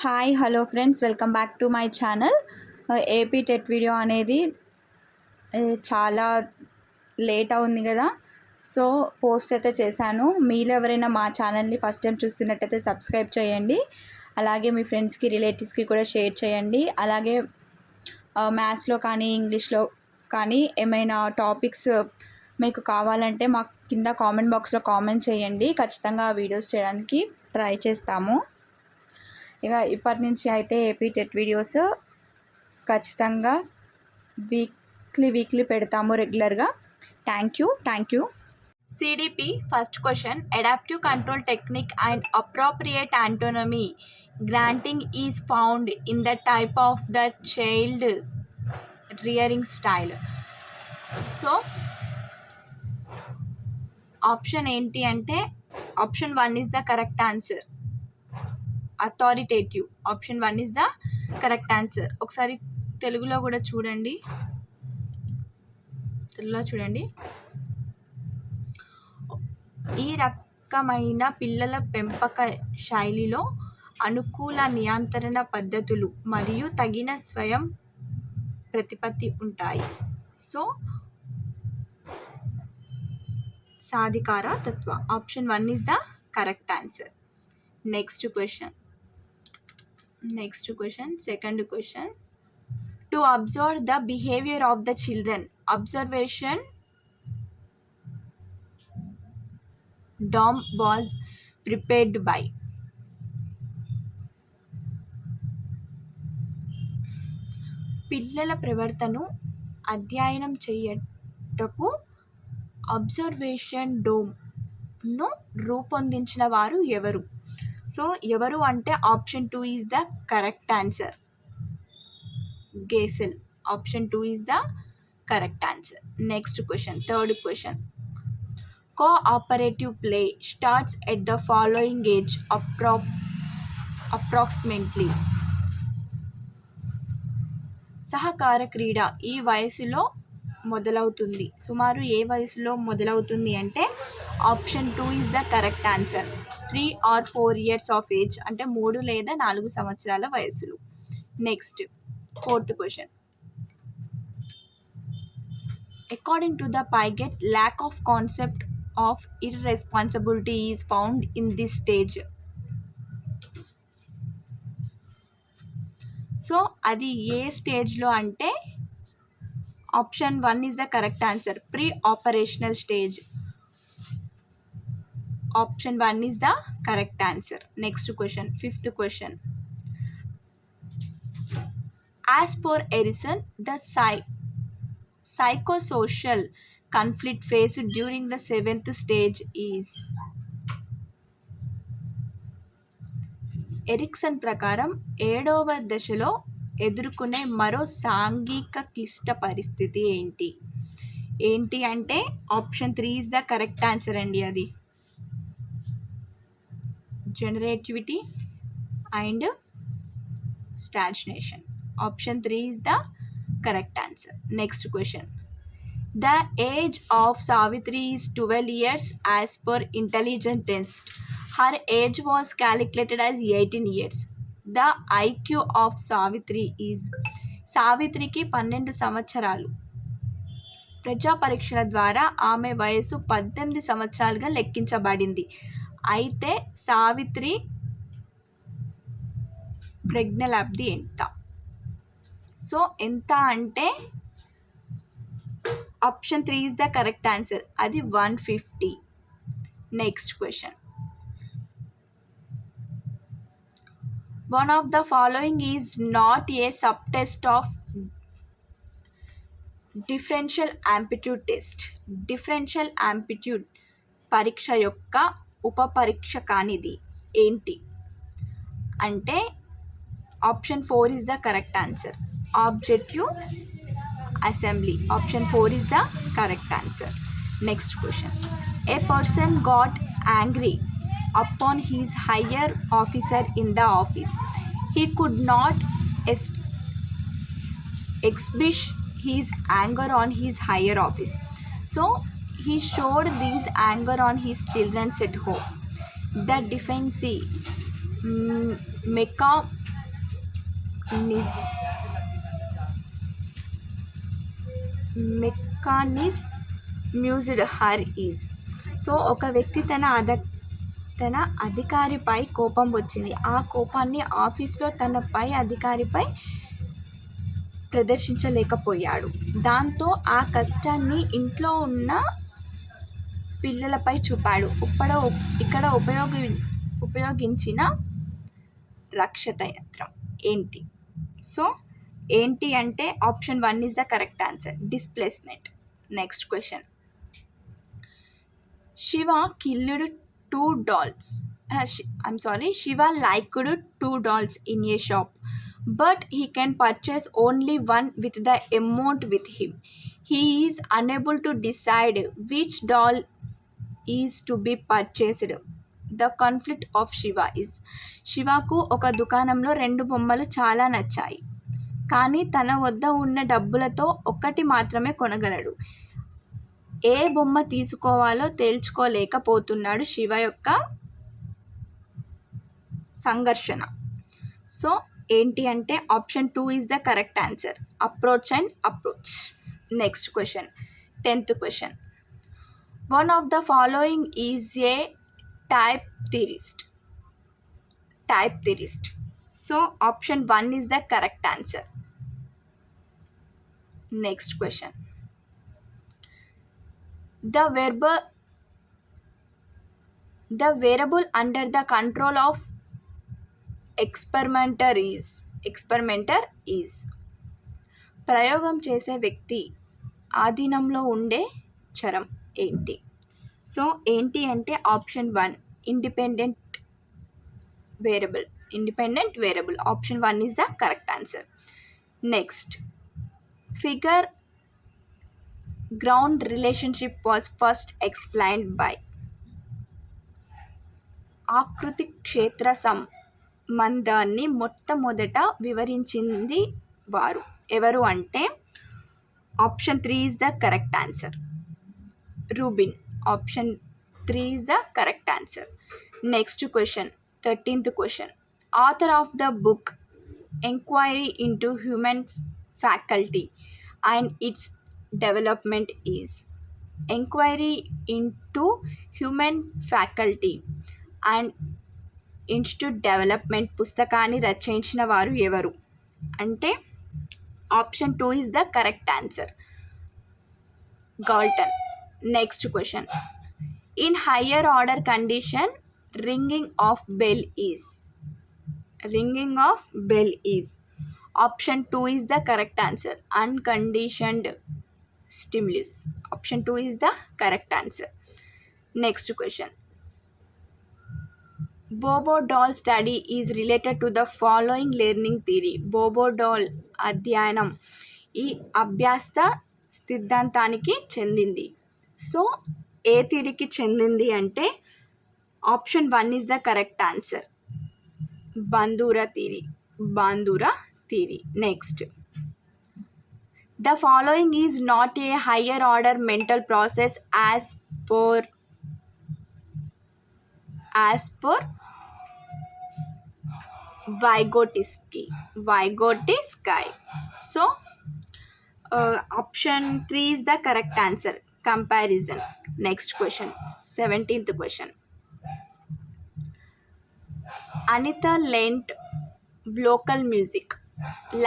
Hi hello friends, welcome back to my channel. AP TET video అనేది చాలా late అవుంది కదా. So post అయితే చేశాను. మీరు ఎవరైనా మా ఛానల్ని ఫస్ట్ టైం చూస్తున్నట్టయితే సబ్స్క్రైబ్ చేయండి. అలాగే మీ ఫ్రెండ్స్కి రిలేటివ్స్కి కూడా షేర్ చేయండి. అలాగే మ్యాథ్స్లో కానీ ఇంగ్లీష్లో కానీ ఏమైనా టాపిక్స్ మీకు కావాలంటే మాకు కింద కామెంట్ బాక్స్లో కామెంట్ చేయండి. ఖచ్చితంగా ఆ వీడియోస్ చేయడానికి ట్రై చేస్తాము. ఇక ఇప్పటి నుంచి అయితే ఏపీ టెట్ వీడియోస్ ఖచ్చితంగా వీక్లీ పెడతాము రెగ్యులర్గా. Thank you. CDP first question, adaptive control technique and appropriate autonomy granting is found in the type of the child rearing style. So option ఏంటి అంటే option 1 is the correct answer. Authoritative option 1 is the correct answer. ఒకసారి తెలుగులో కూడా చూడండి. ఈ రకమైన పిల్లల పెంపక శైలిలో అనుకూల నియంత్రణ పద్ధతులు మరియు తగిన స్వయం ప్రతిపత్తి ఉంటాయి. సో సాధికార తత్వ option 1 is the correct answer. Next question, second question. To observe the behavior of the children, observation dome was prepared by. పిల్లల ప్రవర్తనను అధ్యయనం చేయటకు అబ్జర్వేషన్ డోమ్ను రూపొందించిన వారు ఎవరు? సో ఎవరు అంటే option 2 is the correct answer. Gesell option 2 is the correct answer. Next question, third question. Cooperative play starts at the following age approximately. సహకార క్రీడ ఈ వయసులో మొదలవుతుంది. సుమారు ఏ వయసులో మొదలవుతుంది అంటే option 2 is the correct answer. 3 or 4 years of age అంటే 3 లేదా 4 సంవత్సరాల వయసులో. Next fourth question. According to the Piaget, lack of concept of irresponsibility is found in this stage. So అది ఏ స్టేజ్లో అంటే option 1 is the correct answer. Pre operational stage. Option 1 is the correct answer. Next question, fifth question. As per Erikson, ద psychosocial conflict faced during the 7th stage is. Erikson ప్రకారం 7వ దశలో ఎదుర్కొనే మరో సాంఘిక క్లిష్ట పరిస్థితి ఏంటి అంటే option 3 is the correct answer అండి. అది generativity and stagnation. Option 3 is the correct answer. Next question. The age of Savitri is 12 years as per intelligence test. Her age was calculated as 18 years. The IQ of Savitri is. సావిత్రికి 12 సంవత్సరాలు. ప్రజా పరీక్షల ద్వారా ఆమె వయసు 18 సంవత్సరాలుగా లెక్కించబడింది. అయితే సావిత్రి ప్రజ్ఞాలబ్ధి ఎంత? సో ఎంత అంటే option 3 is the correct answer. అది 150. Next question. One of the following is not A sub test of differential amplitude test. Differential amplitude పరీక్ష యొక్క ఉప పరీక్ష కానిది ఏంటి అంటే option 4 is the correct answer. Objective assembly. Option 4 is the correct answer. Next question. A person got angry upon his higher officer in the office. He could not exhibish his anger on his higher office. So he showed this anger on his children at home. The defensive mechanism used her is. So ఒక వ్యక్తి తన అధికారిపై కోపం వచ్చింది. ఆ కోపాన్ని ఆఫీస్లో తన పై అధికారిపై ప్రదర్శించలేకపోయాడు. దాంతో ఆ కష్టాన్ని ఇంట్లో ఉన్న పిల్లలపై చూపాడు. ఇక్కడ ఉపయోగించిన రక్షత యంత్రం ఏంటి? సో ఏంటి అంటే option 1 is the correct answer, displacement. Next question. Shiva killed 2 dolls. Shiva liked 2 dolls in a shop, but he can purchase only one with the amount with him. He is unable to decide which doll is to be purchased. The conflict of Shiva is. శివకు ఒక దుకాణంలో 2 బొమ్మలు చాలా నచ్చాయి, కానీ తన వద్ద ఉన్న డబ్బులతో ఒకటి మాత్రమే కొనగలడు. ఏ బొమ్మ తీసుకోవాలో తేల్చుకోలేకపోతున్నాడు శివ యొక్క సంఘర్షణ. సో ఏంటి అంటే option 2 is the correct answer, approach and approach. Next question, 10th question. One of the following is a type theorist. So option 1 is the correct answer. Next question. The variable under the control of experimenter is. ప్రయోగం చేసే వ్యక్తి ఆధీనంలో ఉండే చరం ఏంటి? So ఏంటి అంటే option 1 independent variable. Option 1 is the correct answer. Next, figure ground relationship was first explained by. ఆకృతి క్షేత్ర సంబంధాన్ని మొట్టమొదట వివరించింది ఎవరు అంటే option 3 is the correct answer, Rubin. Option 3 is the correct answer. Next question, 13th question. Author of the book enquiry into human faculty and its development is. Enquiry into human faculty and institute development పుస్తకాన్ని రచించిన వారు ఎవరు అంటే option 2 is the correct answer, Galton. Next question. In higher order condition ringing of bell is. Option 2 is the correct answer, unconditioned stimulus. Option 2 is the correct answer. Next question. Bobo doll study is related to the following learning theory. Bobo doll అధ్యయనం ఈ అభ్యాస సిద్ధాంతానికి చెందింది. So ఏ థియరీకి చెందింది అంటే option 1 is the correct answer, Bandura theory. Next, the following is not a higher order mental process as per Vygotsky. So option 3 is the correct answer, comparison. Next question, 17th question. Anita learnt vocal music.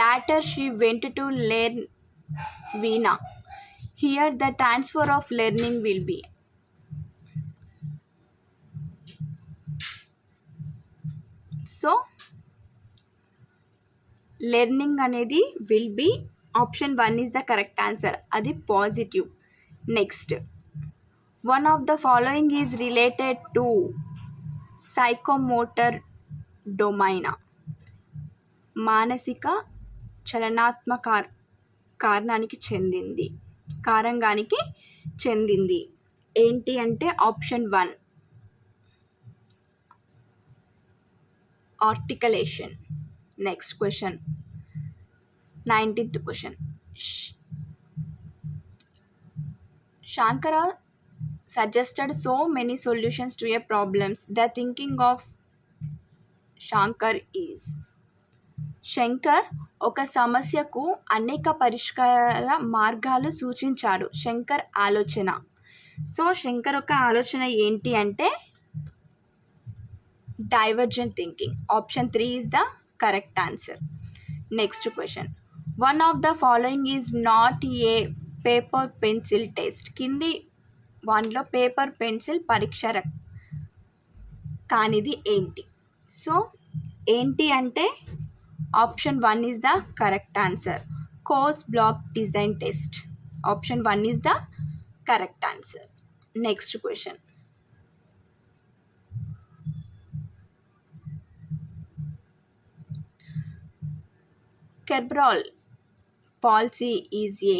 Later she went to learn Veena. Here the transfer of learning will be. So learning అనేది will be option 1 is the correct answer, అది positive. Next, one of the following is related to psychomotor domain. మానసిక చలనాత్మక కారంగానికి చెందింది ఏంటి అంటే option 1 articulation. Next question, 19th question. Shankara suggested so many solutions to a problems. The thinking of Shankar is. Shankar ఒక సమస్యకు అనేక పరిష్కార మార్గాలు సూచించాడు. శంకర్ ఆలోచన. సో శంకర్ ఒక ఆలోచన ఏంటి అంటే divergent thinking. Option 3 is the correct answer. Next question. One of the following is not A paper pencil test. కింది వన్లో పేపర్ పెన్సిల్ పరీక్ష కానిది ఏంటి? సో ఏంటి అంటే option 1 is the correct answer. Kohs block design test. Option 1 is the correct answer. Next question. Cerebral palsy is a.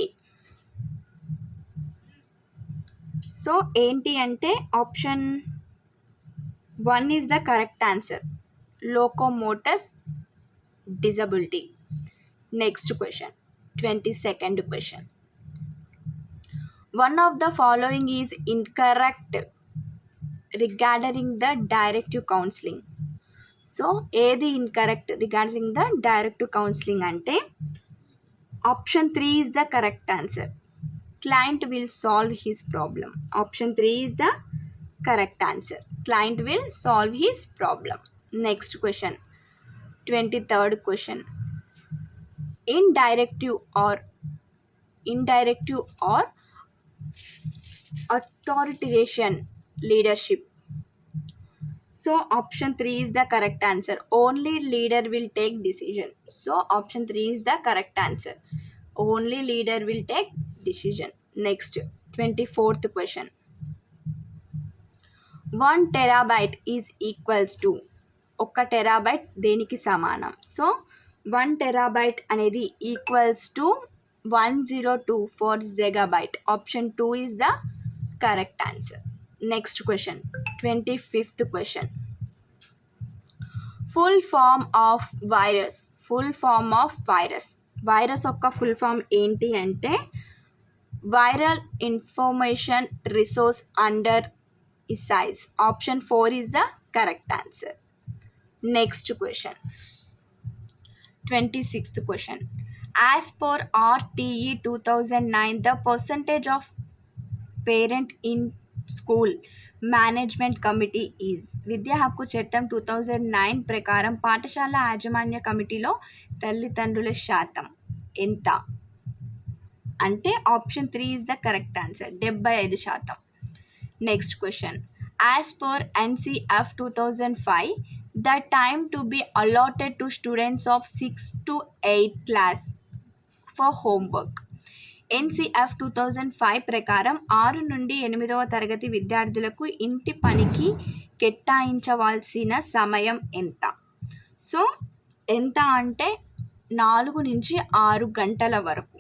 So ఏంటి అంటే option 1 is the correct answer. Locomotor disability. Next question. 22nd question. One of the following is incorrect regarding the directive counselling. So ఏది incorrect regarding the directive counselling అంటే option 3 is the correct answer. Client will solve his problem. Option 3 is the correct answer. Client will solve his problem. Next question. 23rd question. Indirective or authoritarian leadership. So option 3 is the correct answer. Only leader will take decision. So option 3 is the correct answer. Only leader will take decision. Next 24th question. 1 terabyte is equals to. 1 terabyte దేనికి సమానం? So 1 terabyte అనేది equals to 1024 GB. Option 2 is the correct answer. Next question. 25th question. Full form of virus. Virus యొక్క full form ఏంటి అంటే viral information resource under ఇసైజ్. Option 4 is the correct answer. Next question. 26th question. As per RTE 2009 the percentage of parent in school management committee is. విద్యా హక్కు చట్టం 2009 ప్రకారం పాఠశాల యాజమాన్య కమిటీలో తల్లిదండ్రుల శాతం ఎంత అంటే option 3 is the correct answer. 75%. Next question. As per NCF 2005 the time to be allotted to students of 6th to 8th class for homework. NCF 2005 ప్రకారం 6 నుండి 8వ తరగతి విద్యార్థులకు ఇంటి పనికి కేటాయించవలసిన సమయం ఎంత? సో ఎంత అంటే 4 నుంచి 6 గంటల వరకు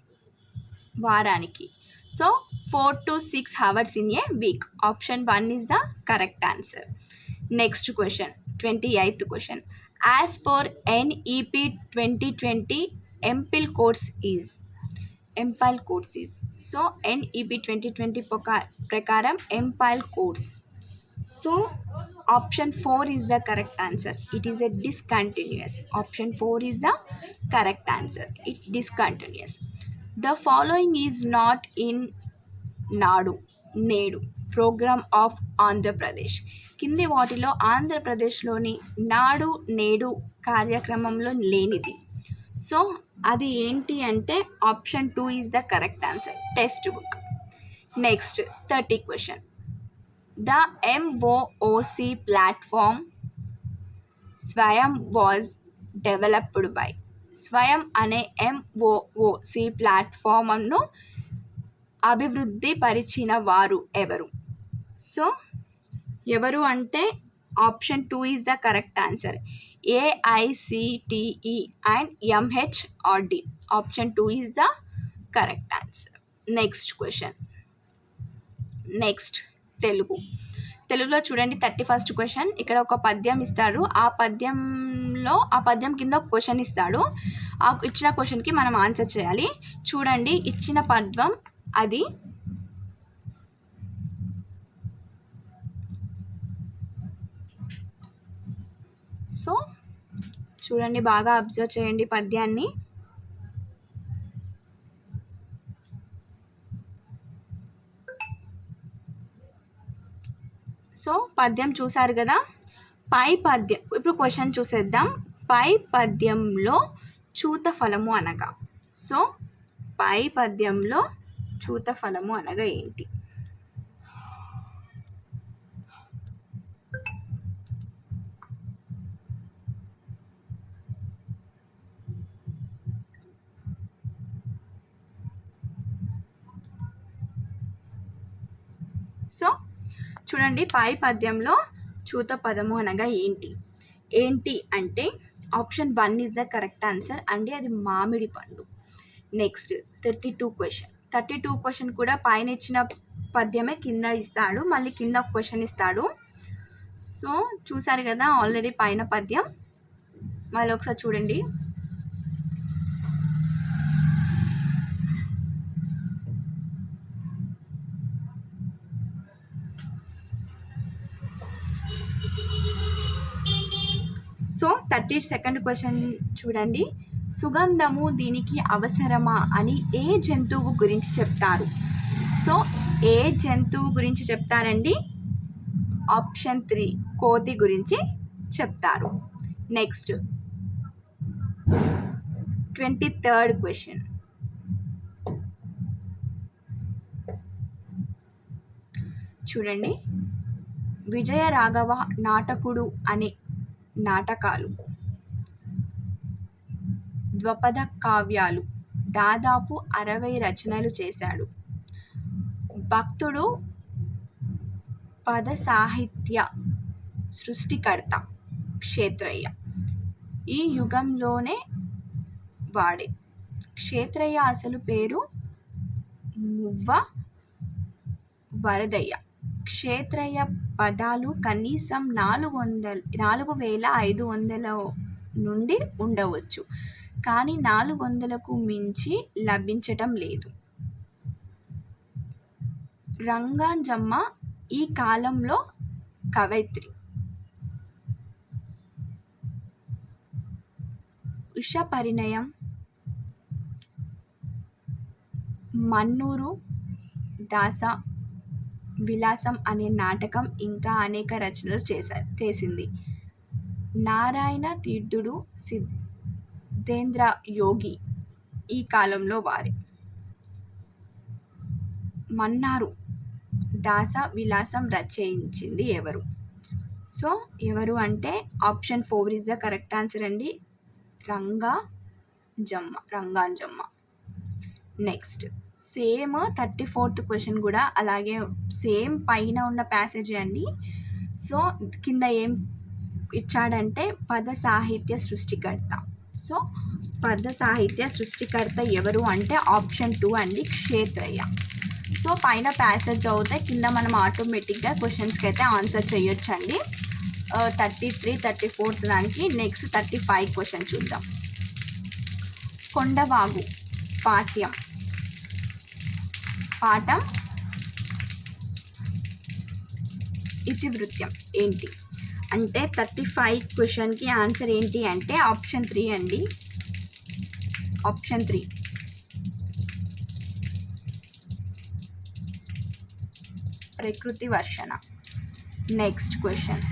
వారానికి. So 4 to 6 hours in a week. Option 1 is the correct answer. Next question. 28th question. As per NEP 2020 MPhil course is. So NEP 2020 ప్రకారం MPhil course. So option 4 is the correct answer. It is a discontinues. Option 4 is the correct answer. It discontinues. The following is not in Nadu Nedu programme of Andhra Pradesh. కింది వాటిలో ఆంధ్రప్రదేశ్లోని నాడు నేడు కార్యక్రమంలో లేనిది. So అది ఏంటి అంటే option 2 is the correct answer. Text book. Next 30 question. The MOOC platform స్వయం వాజ్ డెవలప్డ్ బై. స్వయం అనే MOOC ప్లాట్ఫామ్ను అభివృద్ధి పరిచిన వారు ఎవరు? సో ఎవరు అంటే option 2 is the correct answer. AICTE and MHRD. Option 2 is the correct answer. Next question. Next తెలుగులో చూడండి. 31st question. ఇక్కడ ఒక పద్యం ఇస్తాడు. ఆ పద్యం కింద ఒక క్వశ్చన్ ఇస్తాడు. ఆ ఇచ్చిన క్వశ్చన్కి మనం ఆన్సర్ చేయాలి. చూడండి ఇచ్చిన పద్యం అది. సో చూడండి, బాగా అబ్జర్వ్ చేయండి పద్యాన్ని. సో పద్యం చూసారు కదా. పై పద్యం, ఇప్పుడు క్వశ్చన్ చూసేద్దాం. పై పద్యంలో చూత ఫలము అనగా, సో పై పద్యంలో చూత ఫలము అనగా ఏంటి? సో చూడండి, పై పద్యంలో చూత పదము అనగా ఏంటి? ఏంటి అంటే option 1 is the correct answer అండి, అది మామిడి పండు. నెక్స్ట్ 32 క్వశ్చన్ కూడా పైన ఇచ్చిన పద్యమే కింద ఇస్తాడు, మళ్ళీ కింద ఒక క్వశ్చన్ ఇస్తాడు. సో చూసారు కదా ఆల్రెడీ పైన పద్యం, మళ్ళీ ఒకసారి చూడండి. సో 32nd క్వశ్చన్ చూడండి. సుగంధము దీనికి అవసరమా అని ఏ జంతువు గురించి చెప్తారు? సో ఏ జంతువు గురించి చెప్తారండి? ఆప్షన్ 3 కోతి గురించి చెప్తారు. నెక్స్ట్ 23rd క్వశ్చన్ చూడండి. విజయ రాఘవ నాటకుడు అనే నాటకాలు, ద్విపద కావ్యాలు దాదాపు 60 రచనలు చేశాడు. భక్తుడు పద సాహిత్య సృష్టికర్త క్షేత్రయ్య. ఈ యుగంలోనే వాడే. క్షేత్రయ్య అసలు పేరు మువ్వ వరదయ్య. క్షేత్రయ్య పదాలు కనీసం 4500 నుండి ఉండవచ్చు, కానీ 400కు మించి లభించటం లేదు. రంగాంజమ్మ ఈ కాలంలో కవయిత్రి. ఉష పరిణయం, మన్నూరు దాస విలాసం అనే నాటకం ఇంకా అనేక రచనలు చేసింది. నారాయణ తీర్థుడు, సిద్ధేంద్ర యోగి ఈ కాలంలో వారే. మన్నారు దాస విలాసం రచయించింది ఎవరు? సో ఎవరు అంటే option 4 is the correct answer అండి, రంగాంజమ్మ. నెక్స్ట్ సేమ్ 34th క్వశ్చన్ కూడా అలాగే సేమ్ పైన ఉన్న ప్యాసేజ్ అండి. సో కింద ఏం ఇచ్చాడంటే పద సాహిత్య సృష్టికర్త. సో పద సాహిత్య సృష్టికర్త ఎవరు అంటే ఆప్షన్ 2 అండి, క్షేత్రయ్య. సో పైన ప్యాసేజ్ చదివితే కింద మనం ఆటోమేటిక్గా క్వశ్చన్స్కి అయితే ఆన్సర్ చేయొచ్చండి. 33, 34th దానికి. నెక్స్ట్ 35 క్వశ్చన్ చూద్దాం. కొండవాగు పాఠం ఇతివృత్యం ఏంటి అంటే 35 క్వశ్చన్కి ఆన్సర్ ఏంటి అంటే ఆప్షన్ 3 అండి, ఆప్షన్ 3 ప్రకృతి వర్షణ. నెక్స్ట్ క్వశ్చన్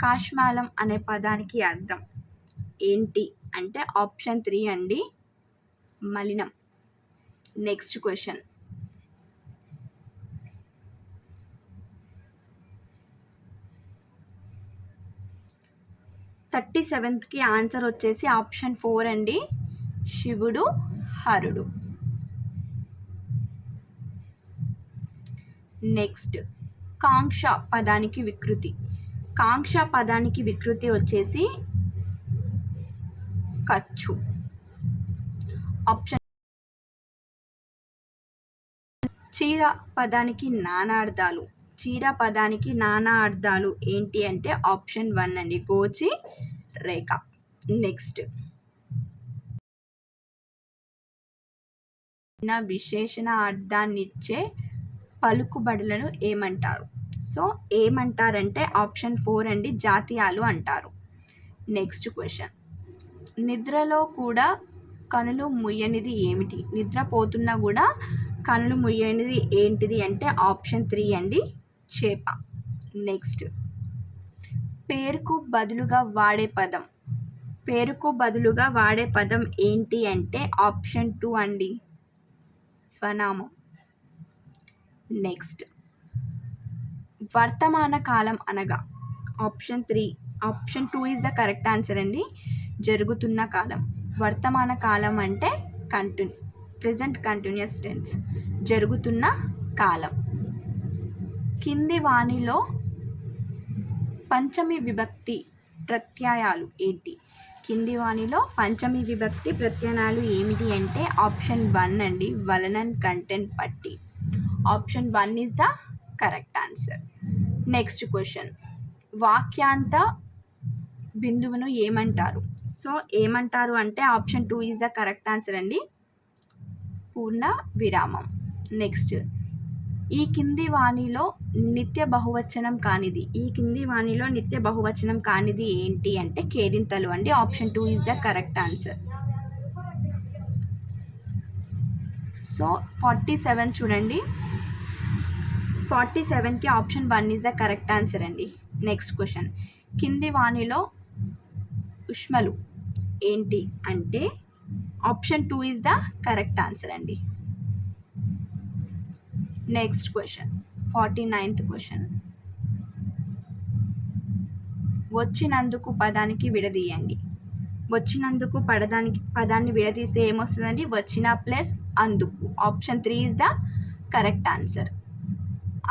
కాశ్మాలం అనే పదానికి అర్థం ఏంటి అంటే ఆప్షన్ 3 అండి, మలినం. నెక్స్ట్ క్వశ్చన్ 37th ఆన్సర్ వచ్చేసి ఆప్షన్ 4 అండి, శివుడు హరుడు. నెక్స్ట్ కాంక్ష పదానికి వికృతి వచ్చేసి ఖర్చు. ఆప్షన్ చీర పదానికి నానా అర్థాలు ఏంటి అంటే ఆప్షన్ 1 అండి, గోచి రేఖ. నెక్స్ట్ విశేషణ అర్థాన్నిచ్చే పలుకుబడులను ఏమంటారు? సో ఏమంటారంటే ఆప్షన్ 4 అండి, జాతీయాలు అంటారు. నెక్స్ట్ క్వశ్చన్, నిద్రలో కూడా కనులు ముయ్యనిది ఏమిటి? నిద్రపోతున్నా కూడా కనులు ముయ్యనిది ఏంటిది అంటే ఆప్షన్ 3 అండి, చేప. నెక్స్ట్, పేరుకు బదులుగా వాడే పదం. పేరుకు బదులుగా వాడే పదం ఏంటి అంటే ఆప్షన్ 2 అండి, స్వనామం. నెక్స్ట్, వర్తమాన కాలం అనగా option 2 is the correct answer అండి, జరుగుతున్న కాలం. వర్తమాన కాలం అంటే ప్రెజెంట్ కంటిన్యూస్ టెన్స్, జరుగుతున్న కాలం. కింది వానిలో పంచమి విభక్తి ప్రత్యయాలు ఏంటి? కింది వానిలో పంచమి విభక్తి ప్రత్యయాలు ఏమిటి అంటే ఆప్షన్ 1 అండి, వలనన్ కంటెంట్ పట్టి. Option 1 is the correct answer. Next question, వాక్యాంత బిందువును ఏమంటారు? సో ఏమంటారు అంటే option 2 is the correct answer అండి, పూర్ణ విరామం. నెక్స్ట్, ఈ కింది వాణిలో నిత్య బహువచనం కానిది. ఈ కింది వాణిలో నిత్య బహువచనం కానిది ఏంటి అంటే కేరింతలు అండి. Option 2 is the correct answer. So 47 చూడండి, 47కి option 1 is the correct answer అండి. నెక్స్ట్ క్వశ్చన్, కింది వాణిలో ఉష్మలు ఏంటి అంటే option 2 is the correct answer అండి. నెక్స్ట్ క్వశ్చన్, 49th క్వశ్చన్, వచ్చినందుకు పదానికి విడదీయండి. వచ్చినందుకు పదాన్ని విడదీస్తే ఏమొస్తుందండి? వచ్చిన ప్లస్ అందుకు. Option 3 is the correct answer.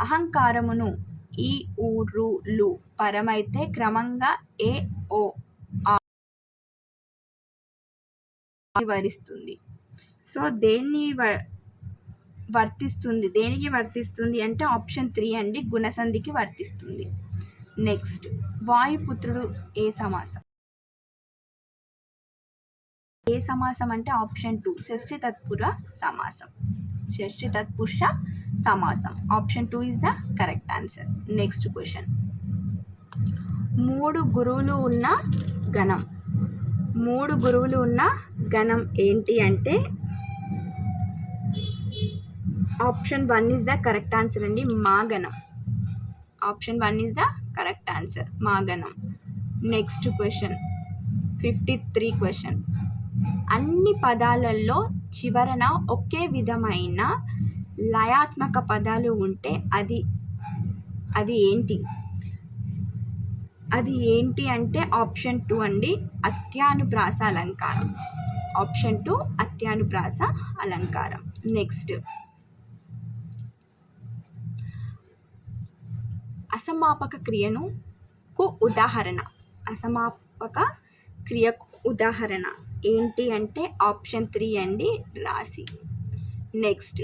అహంకారమును ఈ ఊరు లు పరమైతే క్రమంగా ఏ ఓ వరిస్తుంది. సో దేనికి వర్తిస్తుంది అంటే ఆప్షన్ 3 అండి, గుణసంధికి వర్తిస్తుంది. నెక్స్ట్, వాయుపుత్రుడు ఏ సమాసం? ఏ సమాసం అంటే ఆప్షన్ 2, షష్ఠి తత్పురుష సమాసం. షష్ఠి తత్పురుష సమాసం. Option 2 is the correct answer. Next question, 3 గురువులు ఉన్న గణం. 3 గురువులు ఉన్న గణం ఏంటి అంటే option 1 is the correct answer అండి, మాగణం. Option 1 is the correct answer, మాగణం. నెక్స్ట్ క్వశ్చన్, 53 క్వశ్చన్, అన్ని పదాలలో చివరన ఒకే విధమైన లయాత్మక పదాలు ఉంటే అది ఏంటి? అది ఏంటి అంటే ఆప్షన్ 2 అండి, అత్యానుప్రాస అలంకారం. ఆప్షన్ 2 అత్యానుప్రాస అలంకారం. నెక్స్ట్, అసమాపక క్రియకు ఉదాహరణ. అసమాపక క్రియకు ఉదాహరణ ఏంటి అంటే ఆప్షన్ 3 అండి, రాశి. నెక్స్ట్,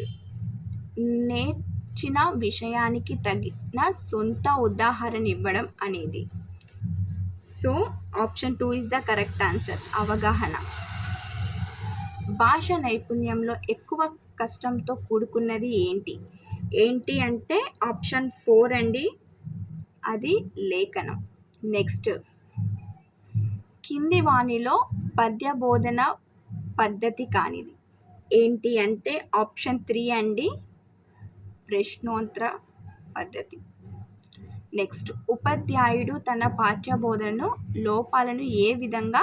నేర్చిన విషయానికి తగిన సొంత ఉదాహరణ ఇవ్వడం అనేది. So option 2 is the correct answer, అవగాహన. భాష నైపుణ్యంలో ఎక్కువ కష్టంతో కూడుకున్నది ఏంటి అంటే ఆప్షన్ 4 అండి, అది లేఖనం. నెక్స్ట్, కింది వాణిలో పద్య బోధన పద్ధతి కానిది ఏంటి అంటే ఆప్షన్ 3 అండి, ప్రశ్నోత్తర పద్ధతి. నెక్స్ట్, ఉపాధ్యాయుడు తన పాఠ్య బోధనను లోపాలను ఏ విధంగా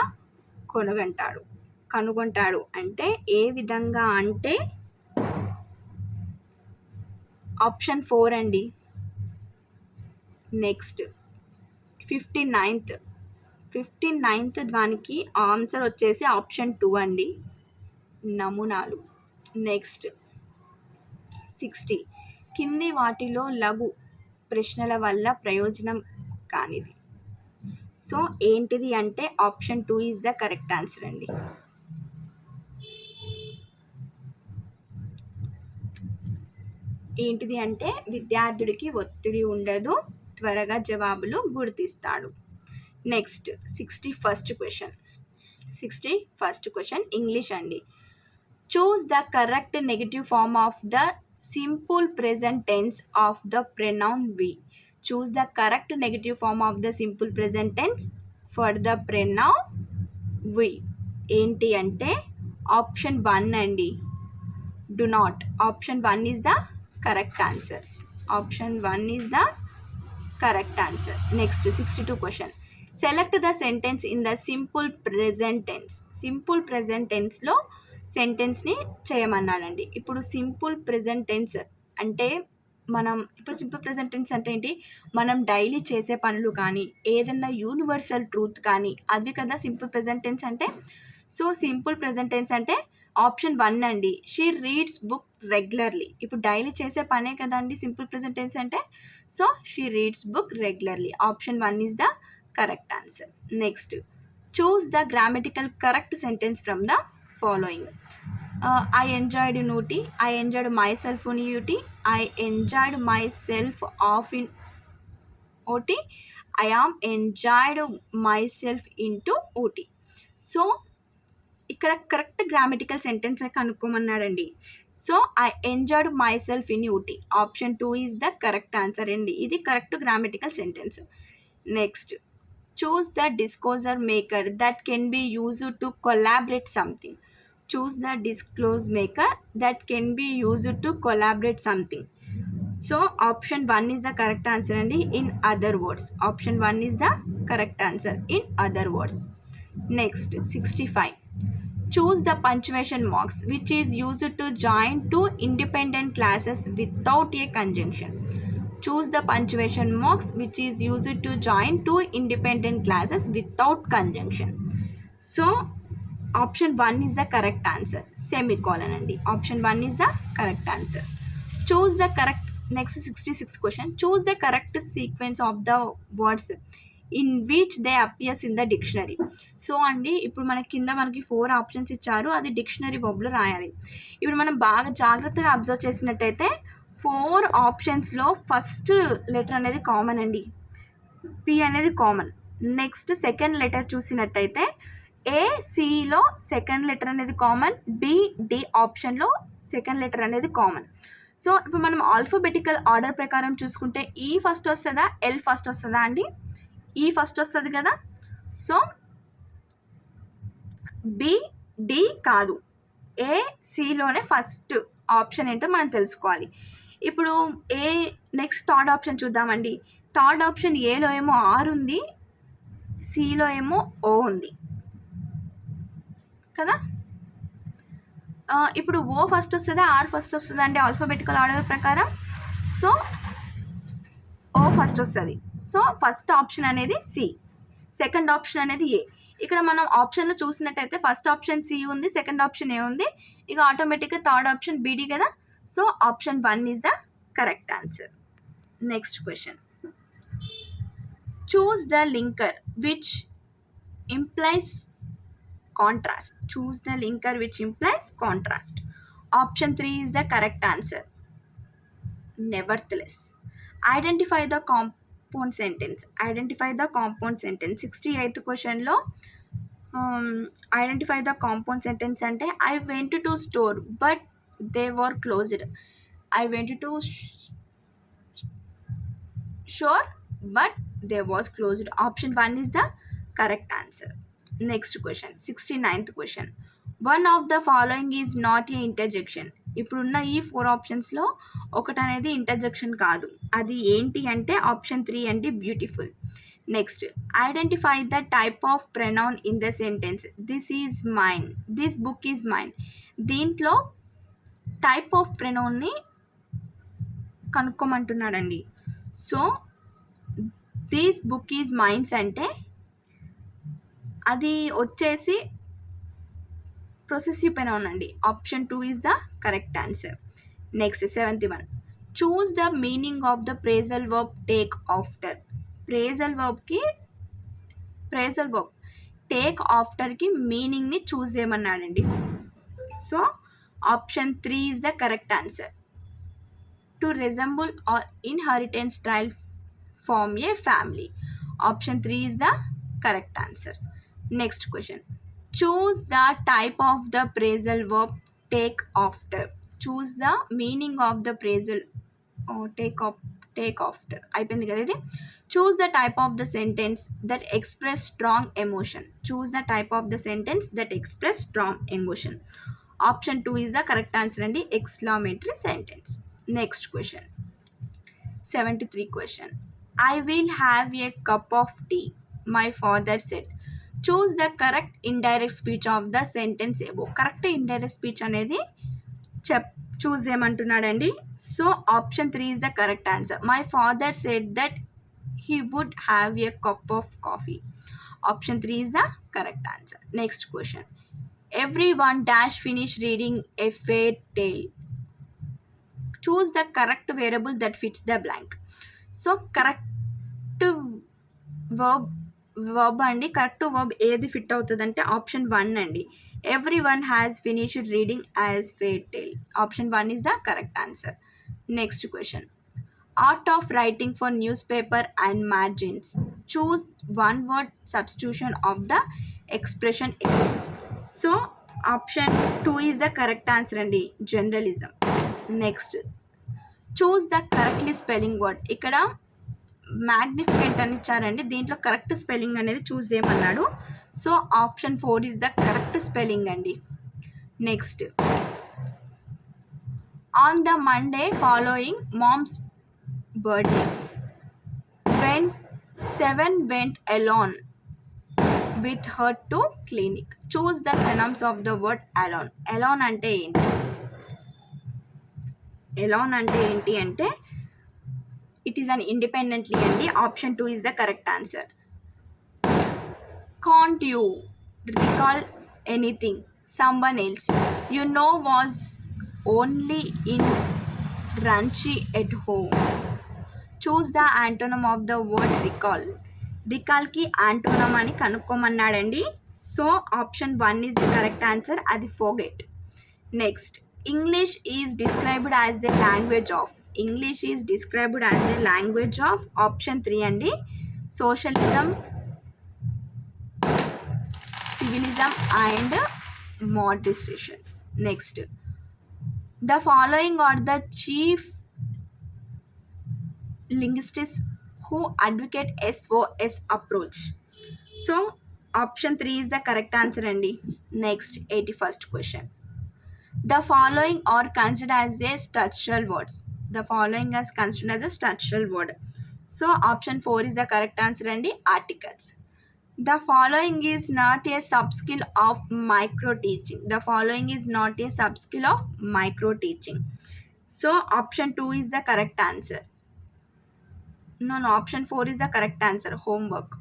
కనుగొంటాడు అంటే ఏ విధంగా అంటే ఆప్షన్ 4 అండి. నెక్స్ట్, 59th దానికి ఆన్సర్ వచ్చేసి ఆప్షన్ 2 అండి, నమూనాలు. నెక్స్ట్, 60, కింది వాటిలో లఘు ప్రశ్నల వల్ల ప్రయోజనం కానిది. సో ఏంటిది అంటే option 2 is the correct answer అండి. ఏంటిది అంటే విద్యార్థుడికి ఒత్తిడి ఉండదు, త్వరగా జవాబులు గుర్తిస్తాడు. నెక్స్ట్, 61st క్వశ్చన్ ఇంగ్లీష్ అండి. Choose the correct negative form of the simple present tense of the pronoun we. Choose the correct negative form of the simple present tense for the pronoun we. ఏంటి అంటే option 1 అండి. Do not. Option 1 is the correct answer. Option 1 is the correct answer. Next 62 question. Select the sentence in the simple present tense. Simple present tense లో సెంటెన్స్ని చేయమన్నాడండి. ఇప్పుడు simple present tense అంటే simple present tense అంటే ఏంటి, మనం daily చేసే పనులు కానీ ఏదైనా యూనివర్సల్ ట్రూత్ కానీ అవి కదా సింపుల్ ప్రెజెంట్ టెన్స్ అంటే. సో సింపుల్ ప్రెజెంట్ టెన్స్ అంటే ఆప్షన్ 1 అండి. She reads book regularly. ఇప్పుడు డైలీ చేసే పనే కదండి సింపుల్ ప్రెజెంట్ టెన్స్ అంటే. So she reads book regularly. Option 1 is the correct answer. Next, choose the grammatical correct sentence from the following. I enjoyed in Ooty. I enjoyed myself in Ooty. I enjoyed myself off in Ooty. I am enjoyed myself into Ooty. So ఇక్కడ correct grammatical sentence కనుక్కోమన్నాడండి. So I enjoyed myself in Ooty. Option 2 is the correct answer అండి. ఇది correct grammatical sentence. Next, choose the disclosure maker that can be used to collaborate something. Choose the disclose maker that can be used to collaborate something. So option 1 is the correct answer అండి. In other words. Option 1 is the correct answer. In other words. Next 65. Choose the punctuation marks which is used to join two independent classes without a conjunction. Choose the punctuation marks which is used to join two independent classes without conjunction. So option 1 is the correct answer. Semicolon andi. Option 1 is the correct answer. Choose the correct. Next 66 question. Choose the correct sequence of the words in which they appears in the dictionary. So అండి, ఇప్పుడు మనకి 4 options ఇచ్చారు. అది dictionary వర్బ్లో రాయాలి. ఇప్పుడు మనం బాగా జాగ్రత్తగా అబ్జర్వ్ చేసినట్టయితే 4 ఆప్షన్స్లో ఫస్ట్ లెటర్ అనేది కామన్ అండి. పి అనేది కామన్. నెక్స్ట్ సెకండ్ లెటర్ చూసినట్టయితే ఏసిలో సెకండ్ లెటర్ అనేది కామన్. బిడి ఆప్షన్లో సెకండ్ లెటర్ అనేది కామన్. సో ఇప్పుడు మనం ఆల్ఫాబెటికల్ ఆర్డర్ ప్రకారం చూసుకుంటే ఈ ఫస్ట్ వస్తుందా, ఎల్ ఫస్ట్ వస్తుందా అండి? ఈ ఫస్ట్ వస్తుంది కదా. సో బిడి కాదు, ఏసిలోనే ఫస్ట్ ఆప్షన్ ఏంటో మనం తెలుసుకోవాలి. ఇప్పుడు నెక్స్ట్ థర్డ్ ఆప్షన్ చూద్దామండి. థర్డ్ ఆప్షన్ ఏలో ఏమో ఆర్ ఉంది, సిలో ఏమో ఓ ఉంది కదా. ఇప్పుడు ఓ ఫస్ట్ వస్తుందా, ఆర్ ఫస్ట్ వస్తుందా అంటే ఆల్ఫాబెటికల్ ఆర్డర్ ప్రకారం. సో ఓ ఫస్ట్ వస్తుంది. సో ఫస్ట్ ఆప్షన్ అనేది సి, సెకండ్ ఆప్షన్ అనేది ఏ. ఇక్కడ మనం ఆప్షన్లో చూసినట్టయితే ఫస్ట్ ఆప్షన్ సి ఉంది, సెకండ్ ఆప్షన్ ఏ ఉంది. ఇక ఆటోమేటిక్గా థర్డ్ ఆప్షన్ బిడి కదా. So option 1 is the correct answer. Next question, choose the linker which implies contrast. Choose the linker which implies contrast. Option 3 is the correct answer. Nevertheless. Identify the compound sentence. Identify the compound sentence 68th క్వశ్చన్లో identify the compound sentence అంటే I went to store but they were closed. I went to shore but they was closed. Option 1 is the correct answer. Next question 69th question, one of the following is not a interjection. ఇప్పుడున్న ఈ 4 ఆప్షన్స్లో ఒకటి అనేది interjection కాదు. అది ఏంటి అంటే option 3 అండి, beautiful. Next, identify the type of pronoun in the sentence. This is mine, this book is mine. దీంట్లో టైప్ ఆఫ్ ప్రొనౌన్ని కనుక్కోమంటున్నాడండి. So this book is mines అంటే అది వచ్చేసి ప్రొసెసివ్ ప్రొనౌన్ అండి. Option 2 is the correct answer. Next 71, choose the meaning of the phrasal verb take after. Phrasal verb take ఆఫ్టర్కి మీనింగ్ని choose చేయమన్నాడండి. So option 3 is the correct answer. To resemble are inheritance style form a family. Option 3 is the correct answer. Next question, choose the type of the phrasal verb take after. choose the meaning of the phrasal take after అయిపోయింది కదా ఇది. Choose the type of the sentence that express strong emotion. Choose the type of the sentence that express strong emotion. Option 2 is the correct answer అండి, exclamatory sentence. Next question 73 question. I will have a cup of tea my father said. Choose the correct indirect speech of the sentence above. Correct indirect speech అనేది choose చేయమంటున్నాడండి. So option 3 is the correct answer. My father said that he would have a cup of coffee. Option 3 is the correct answer. Next question. Everyone dash finish reading a fair tale. Choose the correct variable that fits the blank. So correct verb అండి, correct verb ఏది fit అవుతుంది అంటే option 1 అండి. Everyone has finished reading as fair tale. Option 1 is the correct answer. Next question. Art of writing for newspaper and magazines. Choose one word substitution of the expression. So option 2 is the correct answer అండి, journalism. Next. Choose the correctly spelling word. ఇక్కడ magnificent అని ఇచ్చారండి, దీంట్లో correct spelling అనేది choose చేయమన్నాడు. So option 4 is the correct spelling అండి. Next. On the Monday following mom's birthday when 7 went alone with her to clinic. Choose the synonyms of the word alone. Alone అంటే ఏంటి? alone అంటే ఏంటి అంటే it is an independently అండి. Option 2 is the correct answer. Can't you recall anything someone else you know was only in Ranchi at home. Choose the antonym of the word recall. రికాల్కి antonym అని కనుక్కోమన్నాడండి. So option 1 is the correct answer, అది forget. Next. English is described as the language of. English is described as the language of. Option 3 అండి, socialism, civilism and moderation. Next. The following are the chief linguists who advocate SOS approach. So option 3 is the correct answer అండి. Next, 81st question. The following are considered as a structural words. The following is considered as a structural word. So option 4 is the correct answer అండి, articles. The following is not a subskill of micro teaching. The following is not a subskill of micro teaching. So option 2 is the correct answer. No, option 4 is the correct answer, homework.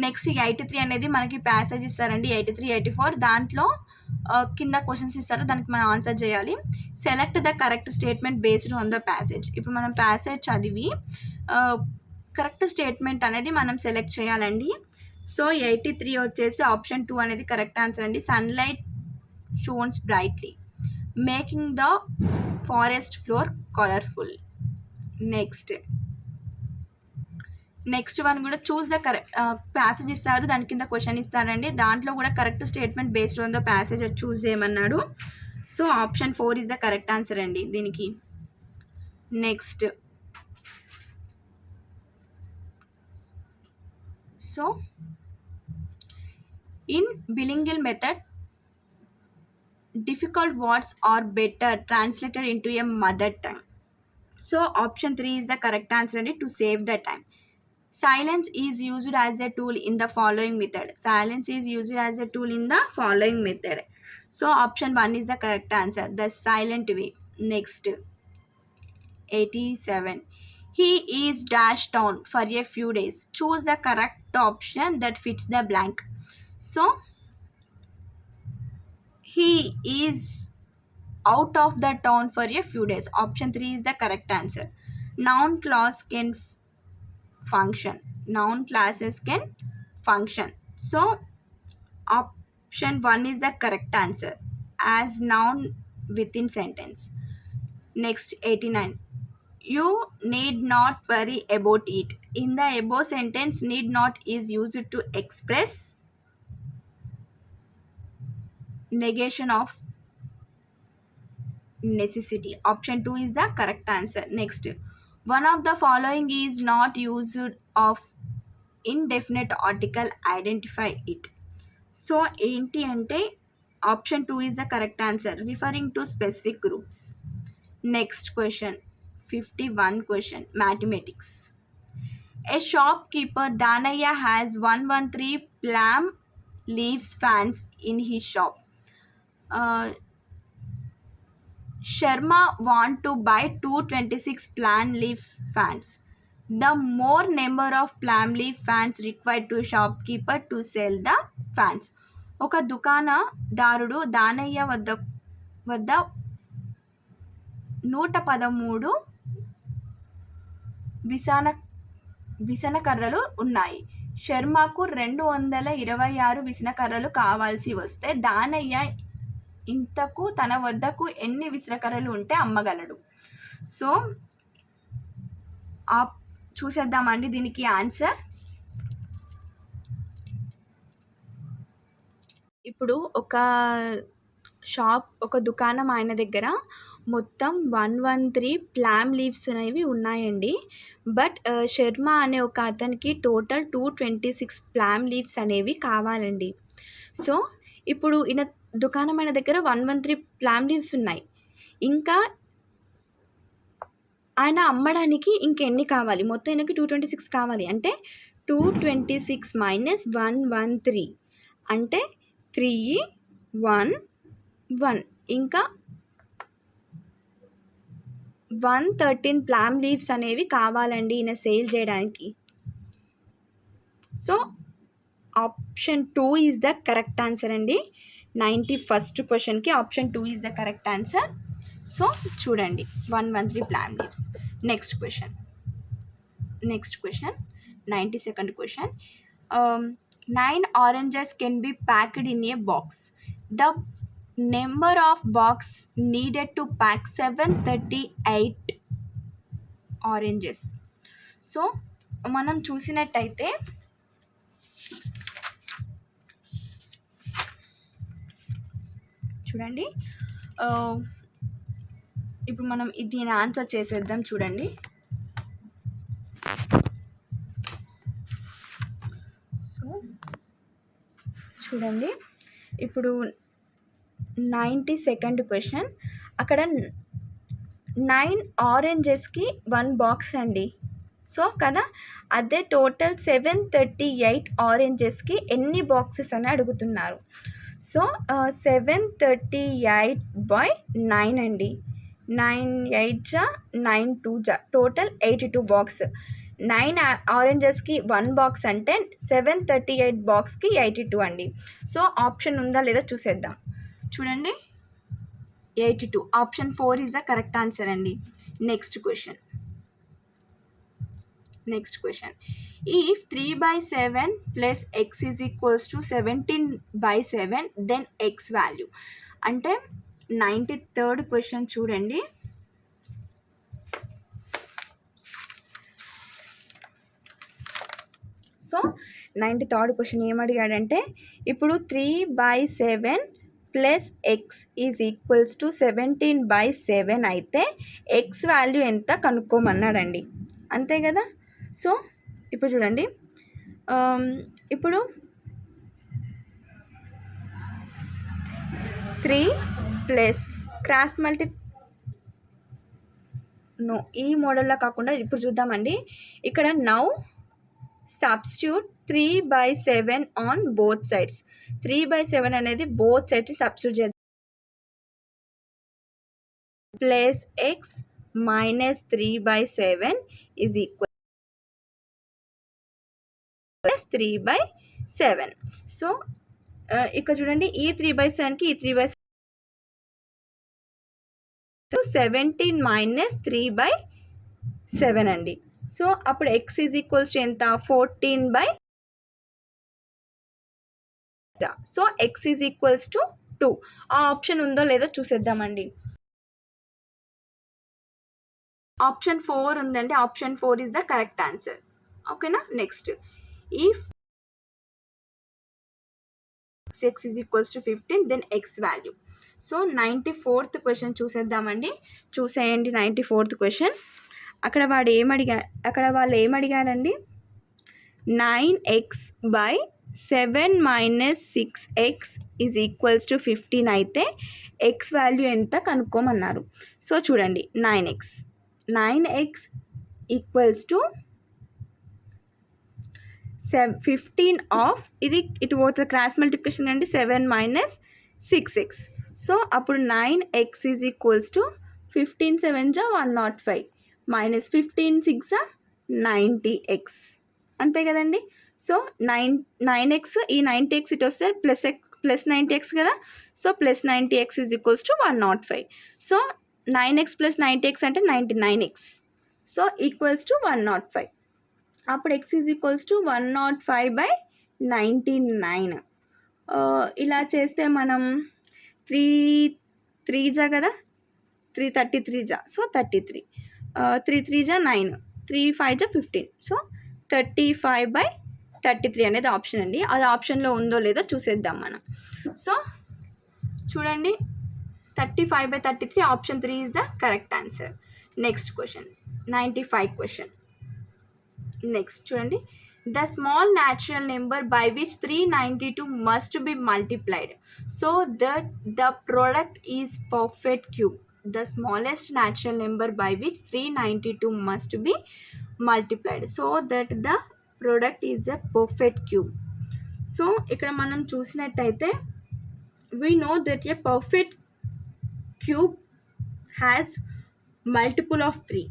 Next 83 అనేది మనకి passage ఇస్తారండి, 83, 84. దాంట్లో కింద questions ఇస్తారు, దానికి మనం answer చేయాలి. Select the correct statement based on the passage. ఇప్పుడు మనం ప్యాసేజ్ చదివి కరెక్ట్ స్టేట్మెంట్ అనేది మనం సెలెక్ట్ చేయాలండి. సో 83 వచ్చేసి ఆప్షన్ 2 అనేది కరెక్ట్ ఆన్సర్ అండి. Sunlight shones brightly making the forest floor colourful. Next one కూడా చూస్ ద కరెక్ట్ ప్యాసేజ్ ఇస్తారు, దాని కింద క్వశ్చన్ ఇస్తారండి. దాంట్లో కూడా correct statement based on the passage choose చేయమన్నాడు. So option 4 is the correct answer అండి దీనికి. Next. So in bilingual method difficult words are better translated into a mother tongue. So option 3 is the correct answer to save the time. Silence is used as a tool in the following method. Silence is used as a tool in the following method. So option 1 is the correct answer, the silent way. Next. 87. He is dashed down for a few days. Choose the correct option that fits the blank. So he is out of the town for a few days. Option 3 is the correct answer. Noun clause can function. Noun classes can function. So option 1 is the correct answer as noun within sentence. Next, 89. You need not worry about it. In the above sentence, need not is used to express negation of necessity. Option 2 is the correct answer. Next, one of the following is not used of indefinite article, identify it. So ఏంటి అంటే option 2 is the correct answer, referring to specific groups. Next question, 51 question, mathematics. A shopkeeper Danaya has 113 plum leaves fans in his shop. Sharma want to buy 226 plum leaf fans. The more number of plum leaf fans required to shopkeeper to sell the fans. ఒక దుకాణదారుడు దానయ్య వద్ద 113 విసనకర్రలు ఉన్నాయి. శర్మకు 226 విసనకర్రలు కావాల్సి వస్తే దానయ్య ఇంతకు తన వద్దకు ఎన్ని విసనకర్రలు ఉంటే అమ్మగలడు. సో చూసేద్దామండి దీనికి ఆన్సర్. ఇప్పుడు ఒక దుకాణం ఆయన దగ్గర మొత్తం 113 ప్లామ్ లీవ్స్ అనేవి ఉన్నాయండి. బట్ శర్మ అనే ఒక అతనికి టోటల్ 226 ప్లామ్ లీవ్స్ అనేవి కావాలండి. సో ఇప్పుడు ఈయన దుకాణం ఆయన దగ్గర 113 ప్లామ్ లీవ్స్ ఉన్నాయి. ఇంకా ఆయన అమ్మడానికి ఇంకెన్ని కావాలి? మొత్తం ఆయనకి 226 కావాలి. అంటే 226 మైనస్ 113 అంటే 311. ఇంకా 113 ప్లామ్ లీవ్స్ అనేవి కావాలండి ఈయన సేల్ చేయడానికి. So option 2 is the correct answer అండి. 91st క్వశ్చన్కి option 2 is the correct answer. So చూడండి 113 palm leaves. Next question 92nd question. 9 oranges can be packed in a box. The number of box needed to pack 738 oranges. So మనం చూసినట్టయితే చూడండి, ఇప్పుడు మనం దీని answer చేసేద్దాం. చూడండి, చూడండి ఇప్పుడు 92nd క్వశ్చన్. అక్కడ 9 ఆరెంజెస్కి 1 బాక్స్ అండి. సో కదా, అదే టోటల్ 738 ఆరెంజెస్కి ఎన్ని బాక్సెస్ అని అడుగుతున్నారు. సో 738/9 అండి. 9 8 9 2 టోటల్ 82 బాక్స్. 9 ఆరెంజెస్కి 1 బాక్స్ అంటే 738 బాక్స్కి 82 అండి. సో ఆప్షన్ ఉందా లేదా చూసేద్దాం. చూడండి, 82. Option 4 is the correct answer అండి. Next question. If 3/7 plus x is equals to 17/7, then x value. అంటే 93rd క్వశ్చన్ చూడండి. సో 93rd క్వశ్చన్ ఏమడిగాడంటే, ఇప్పుడు 3/7 plus X is equals to 17/7 అయితే ఎక్స్ వాల్యూ ఎంత కనుక్కోమన్నాడండి. అంతే కదా. సో ఇప్పుడు చూడండి, ఇప్పుడు 3 ప్లస్ క్రాస్ ఈ మోడల్లో కాకుండా ఇప్పుడు చూద్దామండి. ఇక్కడ now substitute 3/7 on both sides. 3/7 అనేది బోత్ సైడ్స్ సబ్స్టిట్యూట్ చేద్దాం. Plus X minus 3/7 is equal plus 3/7. So ఇక్కడ చూడండి, ఈ 3/7కి ఈ 3/7 17 మైనస్ 3/7 అండి. సో అప్పుడు ఎక్స్ ఈజ్ ఈక్వల్స్ టు ఎంత? 14/. So X is equals to 2. ఆ ఆప్షన్ ఉందో లేదో చూసేద్దామండి. ఆప్షన్ 4 ఉందండి. Option 4 is the correct answer. ఓకేనా. Next, if x 6x is equals to 15, then X value. So 94th question చూసేద్దామండి. చూసేయండి 94th క్వశ్చన్. అక్కడ వాళ్ళు ఏమడిగారండి, 9x by 7 minus 6x is equals to 15 అయితే ఎక్స్ వాల్యూ ఎంత కనుక్కోమన్నారు. సో చూడండి, 9x ఈక్వల్స్ టు 15 ఆఫ్ ఇది ఇటు పోతుంది క్రాస్ మల్టిప్లికేషన్ అండి, 7 minus 6x. సో అప్పుడు 9x is equals to 15 7 105 minus 15 6 90x, అంతే కదండి. సో 9x ఈ 90x ఇటు వస్తే ప్లస్ 90x కదా. So plus 90x is equals to 105. So 9x plus 90x అంటే 99x. So equals to 105. అప్పుడు x ఈజ్ ఈక్వల్స్ టు 105/99. ఇలా చేస్తే మనం 3 జా కదా, 333 జా, సో 33, 3 3 జా 9, 3 5 జా 15. సో 35/33 అనేది ఆప్షన్ అండి. అది ఆప్షన్లో ఉందో లేదో చూసేద్దాం మనం. సో చూడండి, 35/33 option 3 is the correct answer. Next question 95 question. Next చూడండి, the small natural number by which 392 must be multiplied so that the product is perfect cube. The smallest natural number by which 392 must be multiplied so that the product is a perfect cube. So ఇక్కడ మనం చూసినట్టయితే we know that a perfect cube has multiple of 3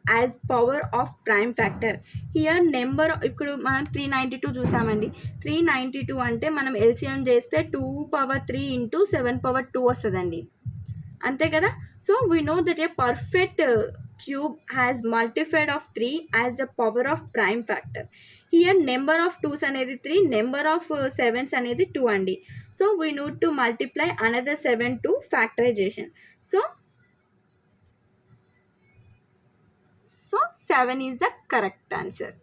as power of prime factor. Here number ఇప్పుడు మనం 392 చూసామండి. 392 అంటే మనం LCM చేస్తే 2^3 into 7^2 వస్తుందండి, అంతే కదా. So we know that a perfect cube has multiplied of 3 as a power of prime factor. Here number of 2s అనేది 3, నెంబర్ ఆఫ్ 7s అనేది 2 అండి. So we need to multiply another 7 to factorization. So 7 is the correct answer.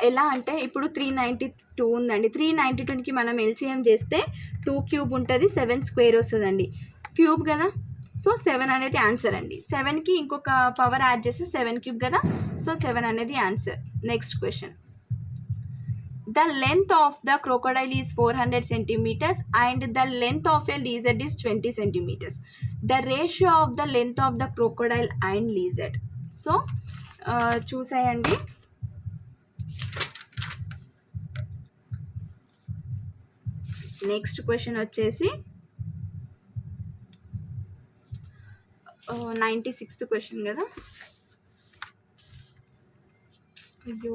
ఎలా అంటే ఇప్పుడు 392 ఉందండి, 392కి మనం LCM చేస్తే 2³ ఉంటుంది, 7 స్క్వేర్ వస్తుందండి, క్యూబ్ కదా. సో 7 అనేది ఆన్సర్ అండి. 7కి ఇంకొక పవర్ యాడ్ చేస్తే 7³ కదా. సో 7 అనేది answer. Next question, the length of the crocodile is 400 centimeters and the length of a lizard is 20 centimeters. The ratio of the length of the crocodile and lizard. So చూసేయండి, next question వచ్చేసి 96th question కదా. అయ్యో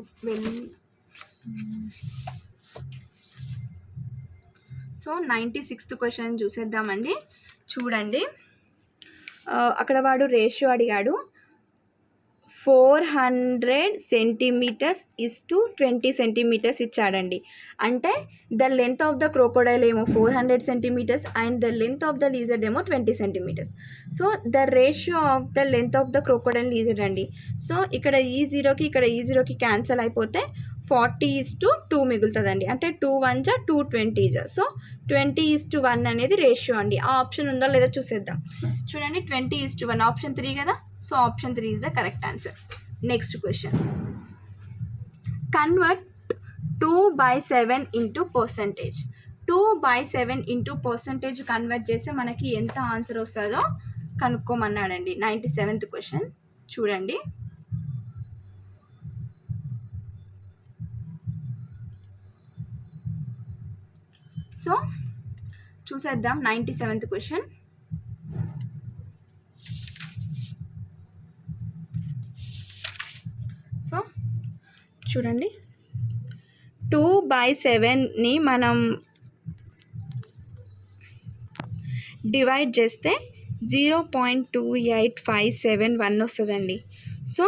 so 96th question చూసేద్దామండి. చూడండి, అక్కడ వాడు ratio అడిగాడు, 400 centimeters is to 20 centimeters ఇచ్చాడండి. అంటే the length of the crocodile ఏమో 400 centimeters and the length of the lizard ఏమో 20 centimeters. So the ratio of the length of the crocodile lizard అండి. సో ఇక్కడ ఈ జీరోకి ఇక్కడ ఈ జీరోకి క్యాన్సల్ అయిపోతే 40:2 మిగులుతుందండి. అంటే 2 1 జా 2 20 జా. సో 20:1 అనేది రేషియో అండి. ఆ ఆప్షన్ ఉందో లేదో చూసేద్దాం. చూడండి, 20:1 ఆప్షన్ 3 కదా. So option 3 is the correct answer. Next question, convert 2/7 into percentage. 2/7 into percentage convert చేస్తే మనకి ఎంత ఆన్సర్ వస్తుందో కనుక్కోమన్నాడండి. 97th క్వశ్చన్ చూడండి, సో చూసేద్దాం 97th క్వశ్చన్. సో చూడండి, 2/7ని మనం డివైడ్ చేస్తే 0.28571 వస్తుందండి. సో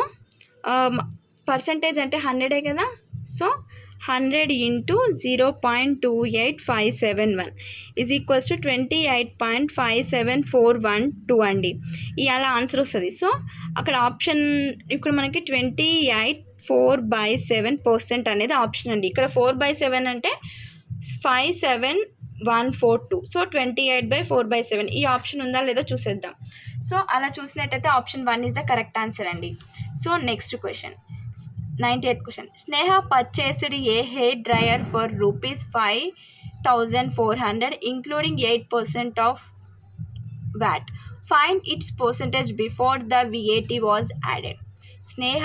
పర్సంటేజ్ అంటే 100 కదా. So 100 into 0.28571 is equals to 28.57412 అండి. ఇవాళ ఆన్సర్ వస్తుంది. సో అక్కడ ఆప్షన్ ఇప్పుడు మనకి 28/4/7% అనేది ఆప్షన్ అండి. ఇక్కడ 4/7 అంటే 5 7 142. సో 28/4/7 ఈ ఆప్షన్ ఉందా లేదా చూసేద్దాం. సో అలా చూసినట్టయితే option 1 is the correct answer అండి. So next question 98th question. Sneha purchased a hair dryer for ₹5,400 including 8% of VAT. Find its percentage before the VAT was added. Sneha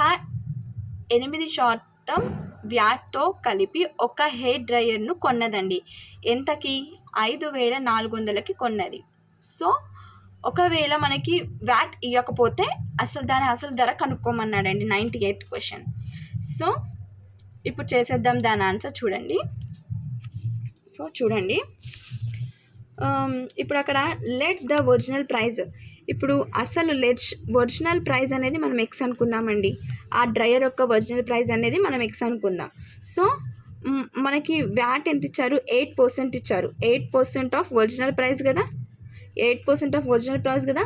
8% వ్యాట్తో కలిపి ఒక హెయిర్ డ్రయర్ను కొన్నదండి. ఎంతకి? 5,400కి కొన్నది. సో ఒకవేళ మనకి వ్యాట్ ఇవ్వకపోతే దాని అసలు ధర కనుక్కోమన్నాడండి. 98th question. సో ఇప్పుడు చేసేద్దాం దాని ఆన్సర్. చూడండి. ఇప్పుడు అక్కడ లెట్ ద ఒరిజినల్ ప్రైజ్, ఇప్పుడు అసలు ఒరిజినల్ ప్రైజ్ అనేది మనం ఎక్స్ అనుకుందామండి. ఆ డ్రయర్ యొక్క ఒరిజినల్ ప్రైజ్ అనేది మనం ఎక్స్ అనుకుందాం. సో మనకి వ్యాట్ ఎంత ఇచ్చారు? 8% ఇచ్చారు. 8% ఆఫ్ ఒరిజినల్ ప్రైస్ కదా, 8% ఆఫ్ ఒరిజినల్ ప్రైస్ కదా.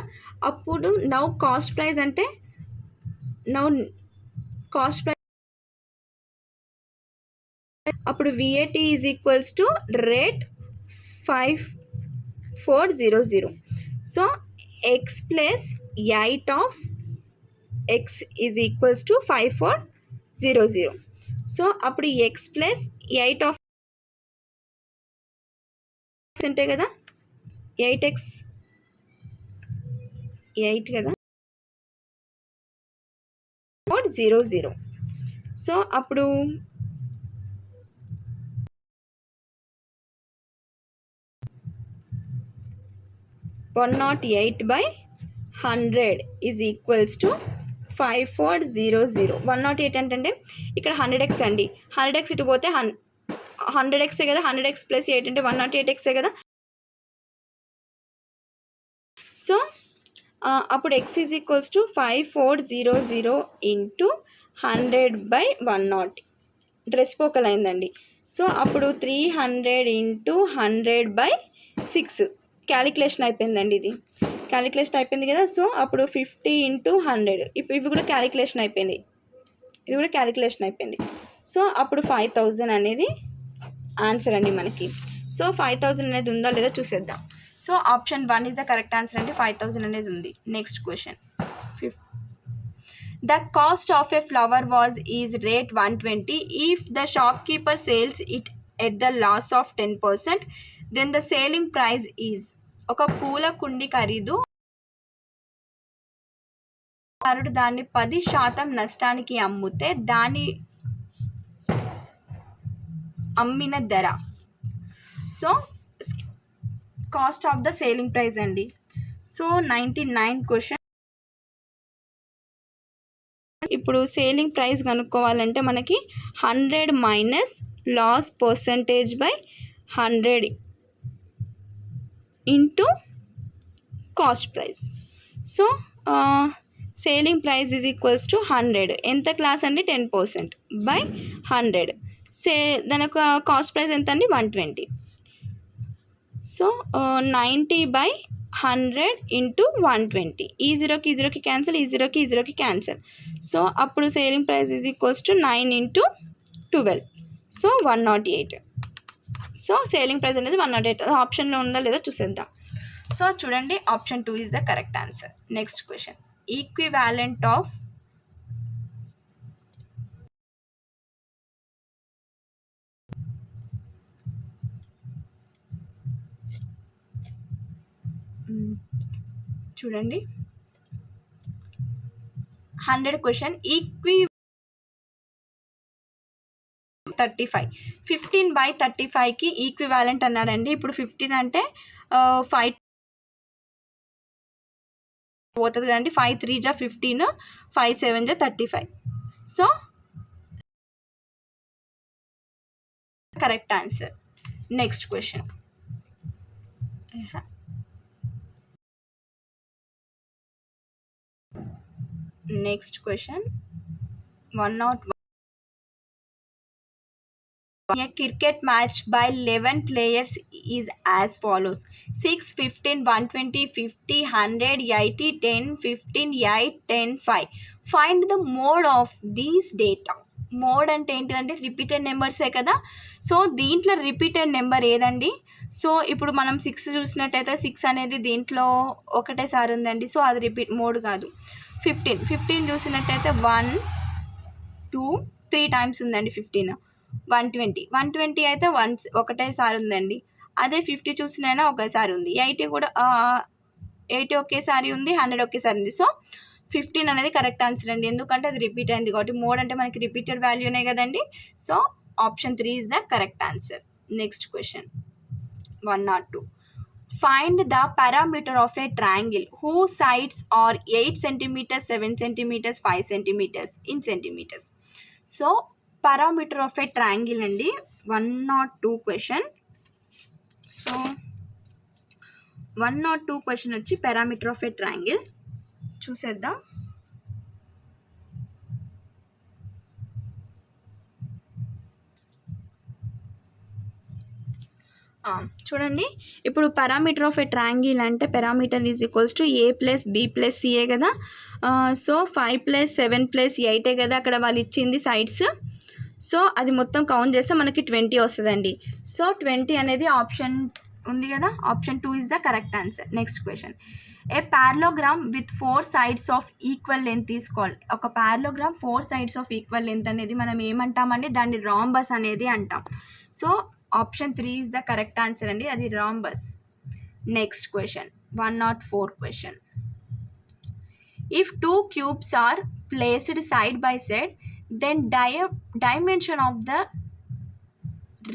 అప్పుడు నౌ కాస్ట్ ప్రైస్ అంటే అప్పుడు VAT is equals to rate 5400. So x plus 8 of x is equals to 5400. So అప్పుడు x ప్లస్ 8 ఆఫ్ అంటే కదా 8x 8 కదా 400. సో అప్పుడు (108/100) ఈజ్ ఈక్వల్స్ టు 5400. 108 అంటే ఇక్కడ 100x అండి. 100x ఇటు పోతే 100x కదా, 100x ప్లస్ 8 అంటే 108x కదా. సో అప్పుడు x is equals to 5400 into 100/100. డ్రెస్ పోకలైందండి. సో అప్పుడు 300 ఇంటూ 100/6 క్యాలిక్యులేషన్ అయిపోయిందండి. ఇది క్యాలిక్యులేషన్ అయిపోయింది కదా. సో అప్పుడు 50 ఇంటూ 100. ఇప్పుడు ఇవి కూడా క్యాలిక్యులేషన్ అయిపోయింది, ఇది కూడా క్యాలిక్యులేషన్ అయిపోయింది. సో అప్పుడు 5000 అనేది ఆన్సర్ అండి మనకి. సో 5000 అనేది ఉందా లేదా చూసేద్దాం. So option 1 is the correct answer అండి. 5000 అనేది ఉంది. Next question. The cost of a flower was is rate 120. If the shopkeeper sales it at the loss of 10%, then the selling price is. ఒక పూల కుండి ఖరీదు దాన్ని 10% నష్టానికి అమ్మితే దాని అమ్మిన ధర. So cost of the selling price అండి. So 99 question. ఇప్పుడు సేలింగ్ ప్రైస్ కనుక్కోవాలంటే మనకి 100 minus loss percentage by 100 into cost price. So selling price is equals to 100. ఎంత క్లాస్ అండి? 10% బై 100. దాని యొక్క కాస్ట్ ప్రైస్ ఎంత అండి? 120. So 90/100 into 120. ఈ 0కి 0కి క్యాన్సిల్, ఈ 0కి 0కి క్యాన్సిల్. సో అప్పుడు selling price is equals to 9 into 12. So 108. So selling price అనేది 108. ఆప్షన్లో ఉందా లేదా చూసేద్దాం. సో చూడండి, option 2 is the correct answer. Next question. Equivalent of చూడండి 100 క్వశ్చన్. 35 15/35కి ఈక్వివాలెంట్ అన్నాడండి. ఇప్పుడు 15 అంటే 5 పోతుంది కదండి. 5 3 జా 15, 5 7 జా 35. So correct answer. Next question. Next question. 101. A cricket match by 11 players is as follows: 6, 15, 120, 50, 100, 80, 10, 15, 8, 10, 5. Find the mode of these data. Mode అంటే ఏంటిదంటే రిపీటెడ్ నెంబర్సే కదా. సో దీంట్లో రిపీటెడ్ నెంబర్ ఏదండి? సో ఇప్పుడు మనం 6 చూసినట్టయితే 6 అనేది దీంట్లో ఒకటేసారి ఉందండి. సో అది రిపీట్ మోడ్ కాదు. 15 చూసినట్టయితే 1 2 3 టైమ్స్ ఉందండి. 15 120 అయితే ఒకటేసారి ఉందండి. అదే 50 చూసినైనా ఒకేసారి ఉంది. 80 కూడా 80 ఒకేసారి ఉంది, 100 ఒకేసారి ఉంది. సో 15 అనేది కరెక్ట్ ఆన్సర్ అండి, ఎందుకంటే అది రిపీట్ అయింది కాబట్టి. మోడ్ అంటే మనకి రిపీటెడ్ వాల్యూనే కదండి. So option 3 is the correct answer. Next question 102. Find the parameter of a triangle whose sides are 8 centimeters, 7 centimeters, 5 centimeters in centimeters. So parameter of a triangle అండి 102 question. So 102 question వచ్చి parameter of a triangle చూసేద్దాం. చూడండి, ఇప్పుడు parameter of a triangle అంటే parameter is equals to A plus B plus C A కదా. So 5 + 7 + 8 కదా అక్కడ వాళ్ళు ఇచ్చింది సైడ్స్. సో అది మొత్తం కౌంట్ చేస్తే మనకి 20 వస్తుందండి. సో 20 అనేది ఆప్షన్ ఉంది కదా, option 2 is the correct answer. Next question, a parallelogram with 4 sides of equal length is called. ఒక parallelogram 4 sides of equal length అనేది మనం ఏమంటామండి? దాన్ని రాంబస్ అనేది అంటాం. So option 3 is the correct answer అండి, అది rhombus. Next question 104 question, if 2 cubes are placed side by side then dimension of the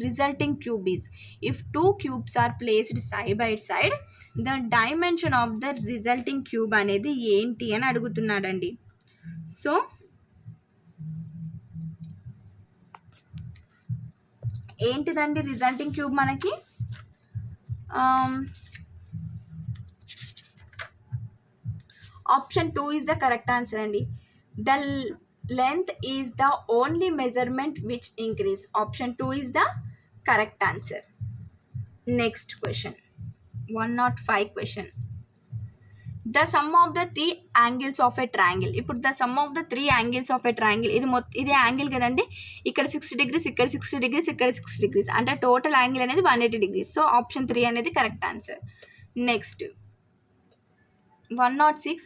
resulting cube is. If 2 cubes are placed side by side, the dimension of the resulting cube అనేది ఏంటి అని అడుగుతున్నాడండి. So ఏంటిదండి resulting cube మనకి? Option 2 is the correct answer అండి. The length is the only measurement which increase. Option 2 is the correct answer. Next question 105 question, the sum of the 3 angles of a triangle. ఇప్పుడు the sum of the 3 angles of a triangle, ఇది angle కదండి. ఇక్కడ 60 degrees, ఇక్కడ 60 degrees, ఇక్కడ 60 degrees, అంటే total angle అనేది 180 degrees. So option 3 అనేది correct answer. Next 106,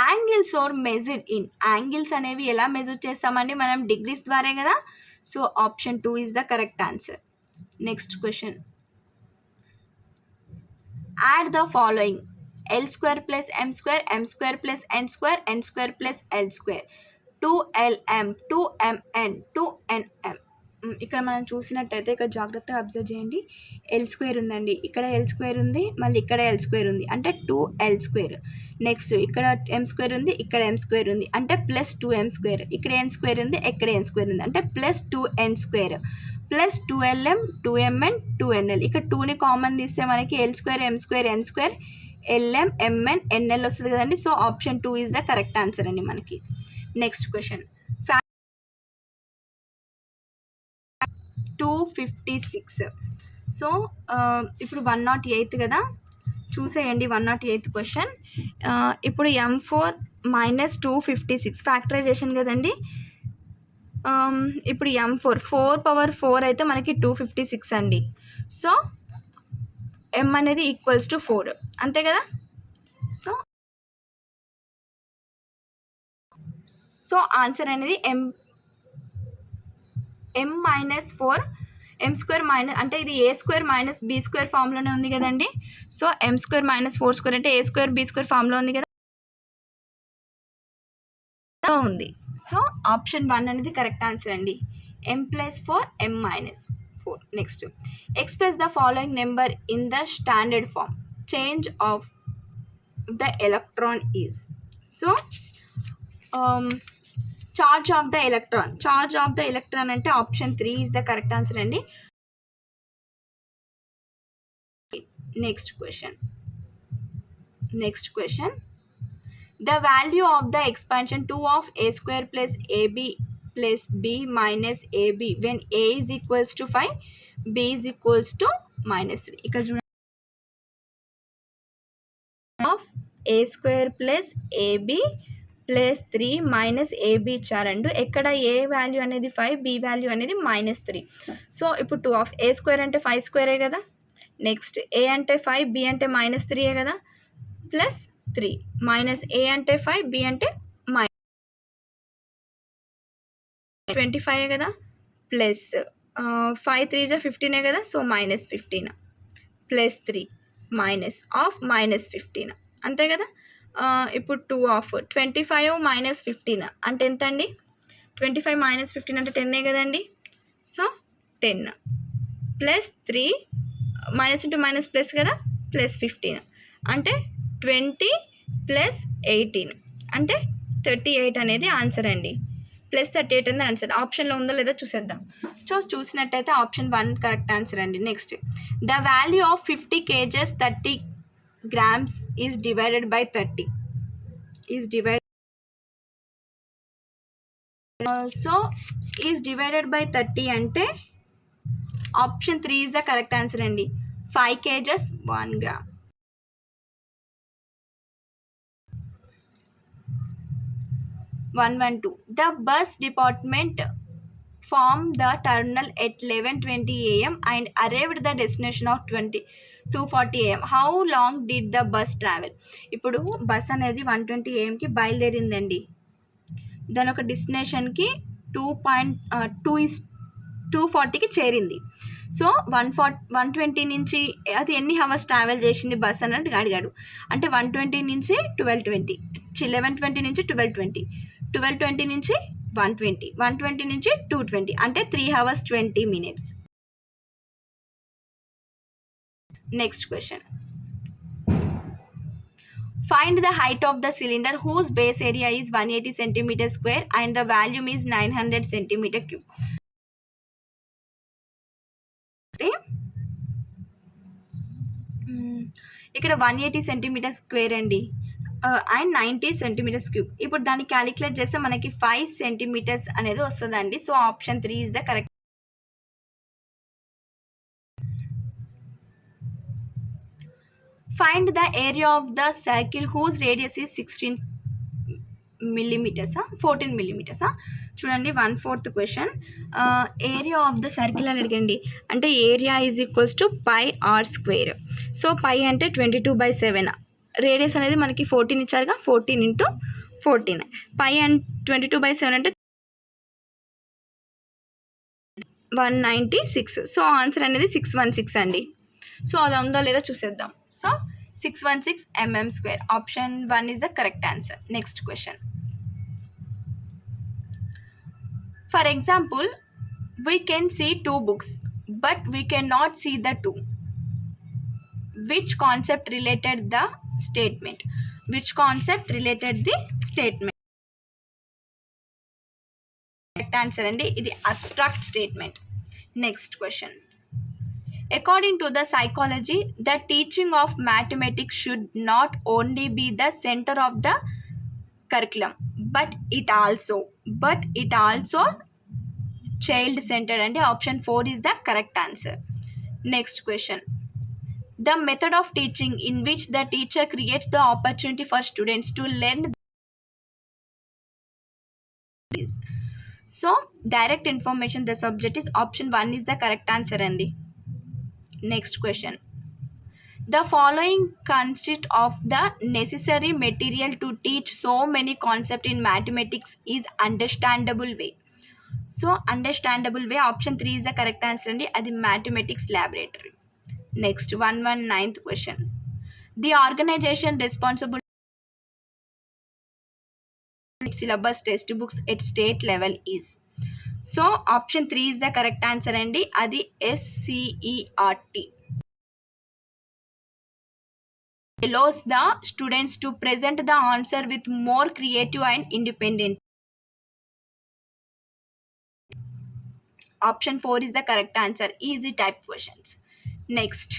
angles are measured in. Angles అనేవి ఎలా మెజర్ చేస్తామండి? మనం డిగ్రీస్ ద్వారా కదా. So option 2 is the correct answer. Next question, add the following: L² + M², M² + N², N² + L², 2LM, 2MN, 2NM. ఇక్కడ మనం చూసినట్టయితే ఇక్కడ జాగ్రత్తగా అబ్జర్వ్ చేయండి. L² ఉందండి, ఇక్కడ L² ఉంది, మళ్ళీ ఇక్కడ L² ఉంది, అంటే 2L². నెక్స్ట్ ఇక్కడ M² ఉంది, ఇక్కడ M² ఉంది, అంటే +2M². ఇక్కడ N² ఉంది, ఇక్కడ N² ఉంది, అంటే +2N², plus 2LM, 2MN, 2NL. ఇక్కడ 2ని కామన్ తీస్తే మనకి L² M² N² LM MN NL వస్తుంది కదండి. So option 2 is the correct answer అండి మనకి. Next question 256. సో ఇప్పుడు 108 కదా, చూసేయండి 108 క్వశ్చన్. ఇప్పుడు M4 - 256 ఫ్యాక్టరైజేషన్ కదండి. ఇప్పుడు M4 4/4 అయితే మనకి 256 అండి. సో M అనేది ఈక్వల్స్ టు 4, అంతే కదా. సో ఆన్సర్ అనేది M -4 M² అంటే ఇది A² - B² ఫామ్లోనే ఉంది కదండి. సో M² - 4² అంటే A² B² ఫామ్లో ఉంది కదా ఉంది. సో ఆప్షన్ 1 అనేది కరెక్ట్ ఆన్సర్ అండి, M + 4 M - 4. Next, express the following number in the standard form. Change of the electron is. So charge of the electron. Charge of the electron అంటే option 3 is the correct answer అండి. Next question, the value of the expansion 2 of A² + AB + B - AB when A is equals to 5, B is equals to -3. ఇక్కడ చూడండి, of A² + AB plus 3 minus AB ఇచ్చారండు. ఎక్కడ A value అనేది 5, B value అనేది -3. So ఇప్పుడు 2 of A square అంటే 5 స్క్వేరే కదా. Next ఏ అంటే 5, బి అంటే -3 కదా, ప్లస్ 3 మైనస్ ఏ అంటే 5, బి అంటే -25 కదా, ప్లస్ 5 3 జా 15 కదా, సో -15 ప్లస్ 3 మైనస్ ఆఫ్ -15 అంతే కదా. ఇప్పుడు 2 ఆఫ్ 25 - 15 అంటే ఎంత అండి? 25 - 15 అంటే 10 కదండి. So 10 plus 3 minus into minus plus కదా, ప్లస్ 15 అంటే 20 ప్లస్ 18 అంటే 38 అనేది ఆన్సర్ అండి. ప్లస్ 38 అనేది ఆన్సర్. ఆప్షన్లో ఉందో లేదో చూసేద్దాం. చూసినట్టయితే ఆప్షన్ 1 కరెక్ట్ ఆన్సర్ అండి. Next, the value of 50 kgs 30 grams is divided by 30 is divided so is divided by 30 అంటే option 3 is the correct answer అండి. 5 kgs 1 gram. 112 the bus department formed the terminal at 11:20 am and arrived the destination of 2:40 am. How long did the bus travel? ఇప్పుడు bus అనేది 120 amకి బయలుదేరిందండి. దాని ఒక డెస్టినేషన్కి 2:40కి చేరింది. So 120 నుంచి అది ఎన్ని అవర్స్ ట్రావెల్ చేసింది బస్ అన్నట్టు అడిగాడు. అంటే 120 నుంచి 12:20, 11:20 నుంచి 12:20, 12:20 నుంచి 120, 120 నుంచి 2:20 అంటే 3 hours 20 minutes. Next question, find the height of the cylinder whose base area is 180 centimeter square and the volume is 900 centimeter cube. ఇక్కడ 180 centimeter square అండి అండ్ 90 centimeters cube. ఇప్పుడు దాన్ని క్యాలిక్యులేట్ చేస్తే మనకి 5 centimeters అనేది వస్తుందండి. So option 3 is the correct. Find the area of the circle whose radius is 16 millimeters, 14 millimeters. చూడండి 1/4 question. Area of the circle అని అడిగండి. అంటే area is equals to pi r square. So pi అంటే 22/7, radius అనేది మనకి 14 ఇచ్చారుగా, 14 × 14. పై and 22/7 అంటే 196. So answer అనేది 616 అండి. సో అది ఉందో లేదో చూసేద్దాం. So 616 mm². Option 1 is the correct answer. Next question, for example we can see 2 books but we can not see the 2. Which concept related the statement? Which concept related the statement? Correct answer అండి. ఇది abstract statement. Next question, according to the psychology the teaching of mathematics should not only be the center of the curriculum but it also child centered and option 4 is the correct answer. Next question, the method of teaching in which the teacher creates the opportunity for students to learn is. So direct information, the subject is option 1 is the correct answer andi. Next question, the following consist of the necessary material to teach so many concepts in mathematics is understandable way. So understandable way option 3 is the correct answer andi. Adi mathematics laboratory. Next 119th question, the organization responsible syllabus textbooks at state level is. So option 3 is the correct answer andi. Adi SCERT. Allows the students to present the answer with more creative and independent. Option 4 is the correct answer. Easy type questions. Next,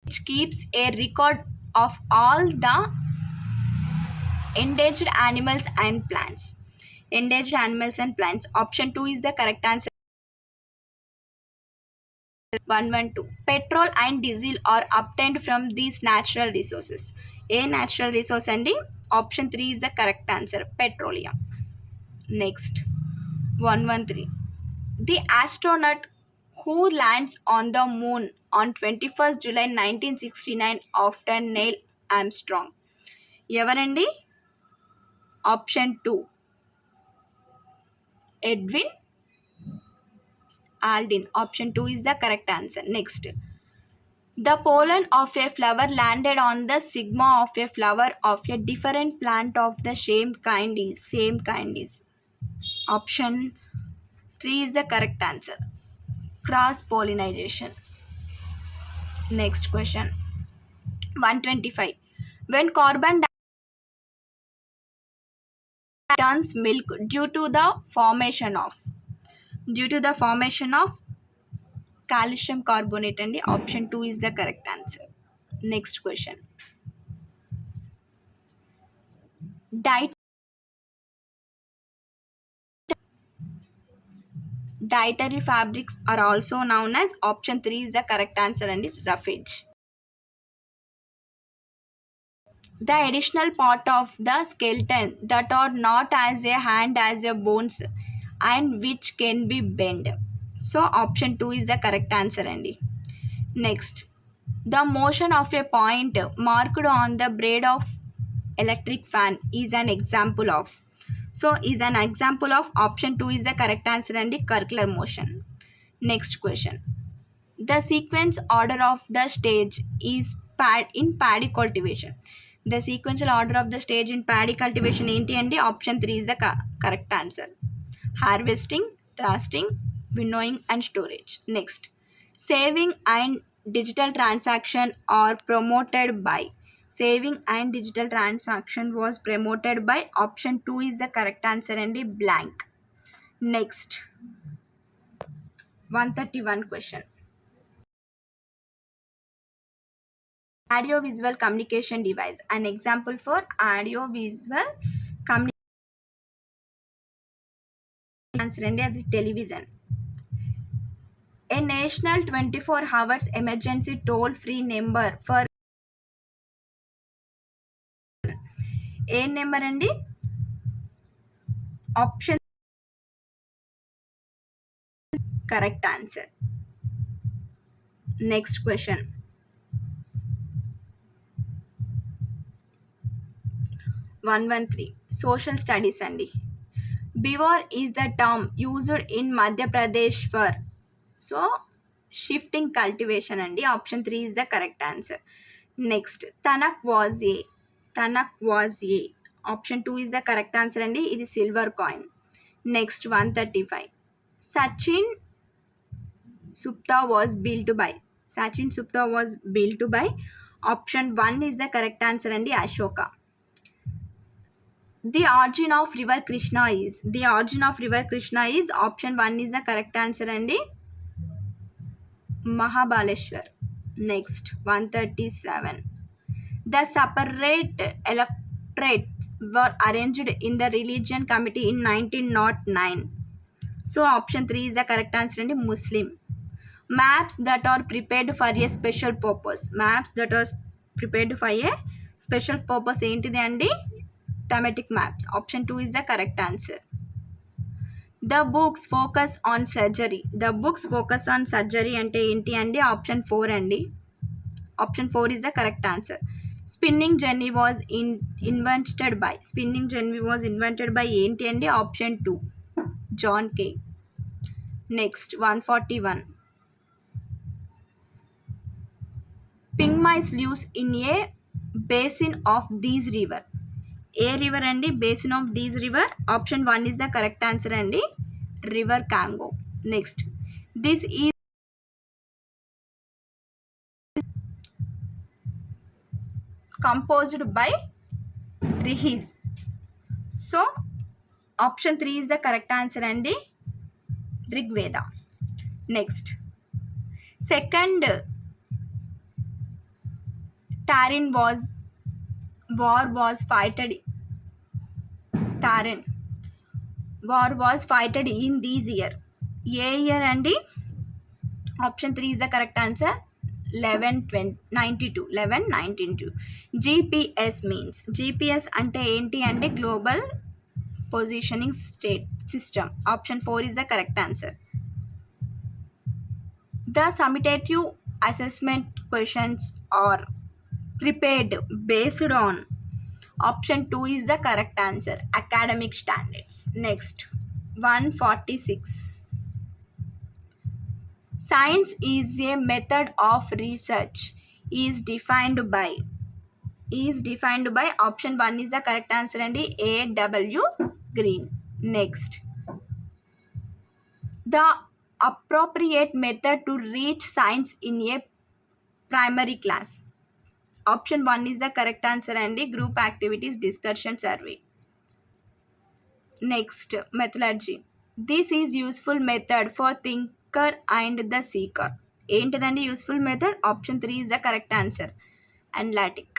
which keeps a record of all the endangered animals and plants. Option 2 is the correct answer. 112. Petrol and diesel are obtained from these natural resources. A natural resource అండి. Option 3 is the correct answer. Petroleum. Next. 113. The astronaut who lands on the moon on 21st July 1969 after Neil Armstrong. ఎవరండి? Option 2. Edwin Aldrin. Option 2 is the correct answer. Next. The pollen of a flower landed on the stigma of a flower of a different plant of the same kind is. Option 3 is the correct answer. Cross pollination. Next question. 125. When carbon dioxide turns milk due to the formation of calcium carbonate and option 2 is the correct answer. Next question. Dietary fabrics are also known as option 3 is the correct answer and roughage. The additional part of the skeleton that are not as a hand as a bones and which can be bent. So option 2 is the correct answer అండి. Next, the motion of a point marked on the blade of electric fan is an example of. So is an example of option 2 is the correct answer అండి, circular motion. Next question. The sequence order of the stage is in paddy cultivation. The sequential order of the stage in paddy cultivation ఏంటి అండి? Option 3 is the correct answer. Harvesting, thrusting, winnowing and storage. Next. Saving and digital transaction are promoted by. Saving and digital transaction was promoted by option 2 is the correct answer and blank. Next. 131 question. Audio-visual communication device. An example for audio-visual communication answer and the television. A national 24 hours emergency toll-free number for ఏ number అండి? Option correct answer. Next question. 113 social studies అండి. Bewar is the term used in Madhya Pradesh for. So shifting cultivation అండి. Option 3 is the correct answer. Next, tanka was a. Option 2 is the correct answer అండి. ఇది silver coin. Next 135 Sanchi సుప్తా was built by. Option 1 is the correct answer అండి, Ashoka. The origin of river Krishna is option 1 is the correct answer andi, Mahabaleshwar. Next, 137. The separate electorates were arranged in the religion committee in 1909. So option 3 is the correct answer andi, Muslim. Maps that are prepared for a special purpose ఏంటిది అండి? Thematic maps. Option 2 is the correct answer. The books focus on surgery అంటే ఏంటి అండి? Option 4 అండి. Option 4 is the correct answer. Spinning jenny was invented by ఏంటి అండి? Option 2, John Kay. Next, 141. Ping mice lives in a basin of these river. ఏ river అండి? Basin of these river. Option 1 is the correct answer అండి, river Congo. Next, this is composed by rishis. So option 3 is the correct answer అండి, Rigveda. Next, second Tarin war was fighted in this year. ఏ year అండి? Option 3 is the correct answer. 1192. GPS means, GPS అంటే ఏంటి అంటే global positioning state system. Option 4 is the correct answer. The summative assessment questions are prepared based on, Option 2 is the correct answer, academic standards. Next, 146. Science is a method of research is defined by, Option 1 is the correct answer and A.W. Green. Next, the appropriate method to reach science in a primary class. Option 1 is the correct answer and group activities discussion survey. Next, methodology. This is useful method for thinker and the seeker. ఏంటిదండి useful method? Option 3 is the correct answer, analytic.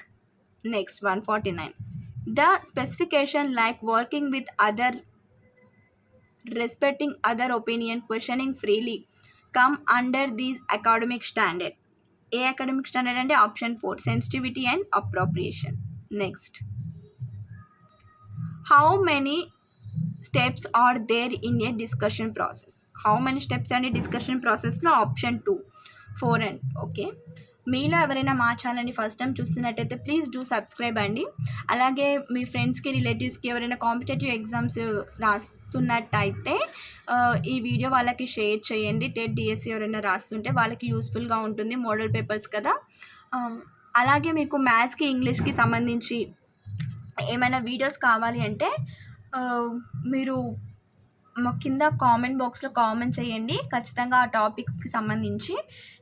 Next, 149. The specification like working with other, respecting other opinion, questioning freely come under these academic standard. A academic standard అంటే Option 4, sensitivity and appropriation. Next, how many steps are there in a discussion process? How many steps and discussion process లో Option 2, 4 and okay. మీలో ఎవరైనా మా ఛానల్ని first time చూస్తున్నట్టయితే please do subscribe అండి. అలాగే మీ ఫ్రెండ్స్కి, రిలేటివ్స్కి ఎవరైనా కాంపిటేటివ్ ఎగ్జామ్స్ రాస్తున్నట్టయితే ఈ వీడియో వాళ్ళకి షేర్ చేయండి. టెట్ డిఎస్సి ఎవరైనా రాస్తుంటే వాళ్ళకి యూస్ఫుల్గా ఉంటుంది, మోడల్ పేపర్స్ కదా. అలాగే మీకు మ్యాథ్స్కి, ఇంగ్లీష్కి సంబంధించి ఏమైనా వీడియోస్ కావాలి అంటే మీరు మా కింద కామెంట్ బాక్స్లో కామెంట్ చేయండి. ఖచ్చితంగా ఆ టాపిక్స్కి సంబంధించి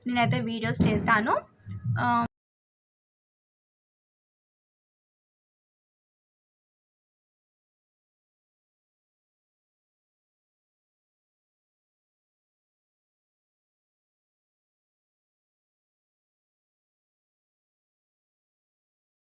నేనైతే వీడియోస్ చేస్తాను.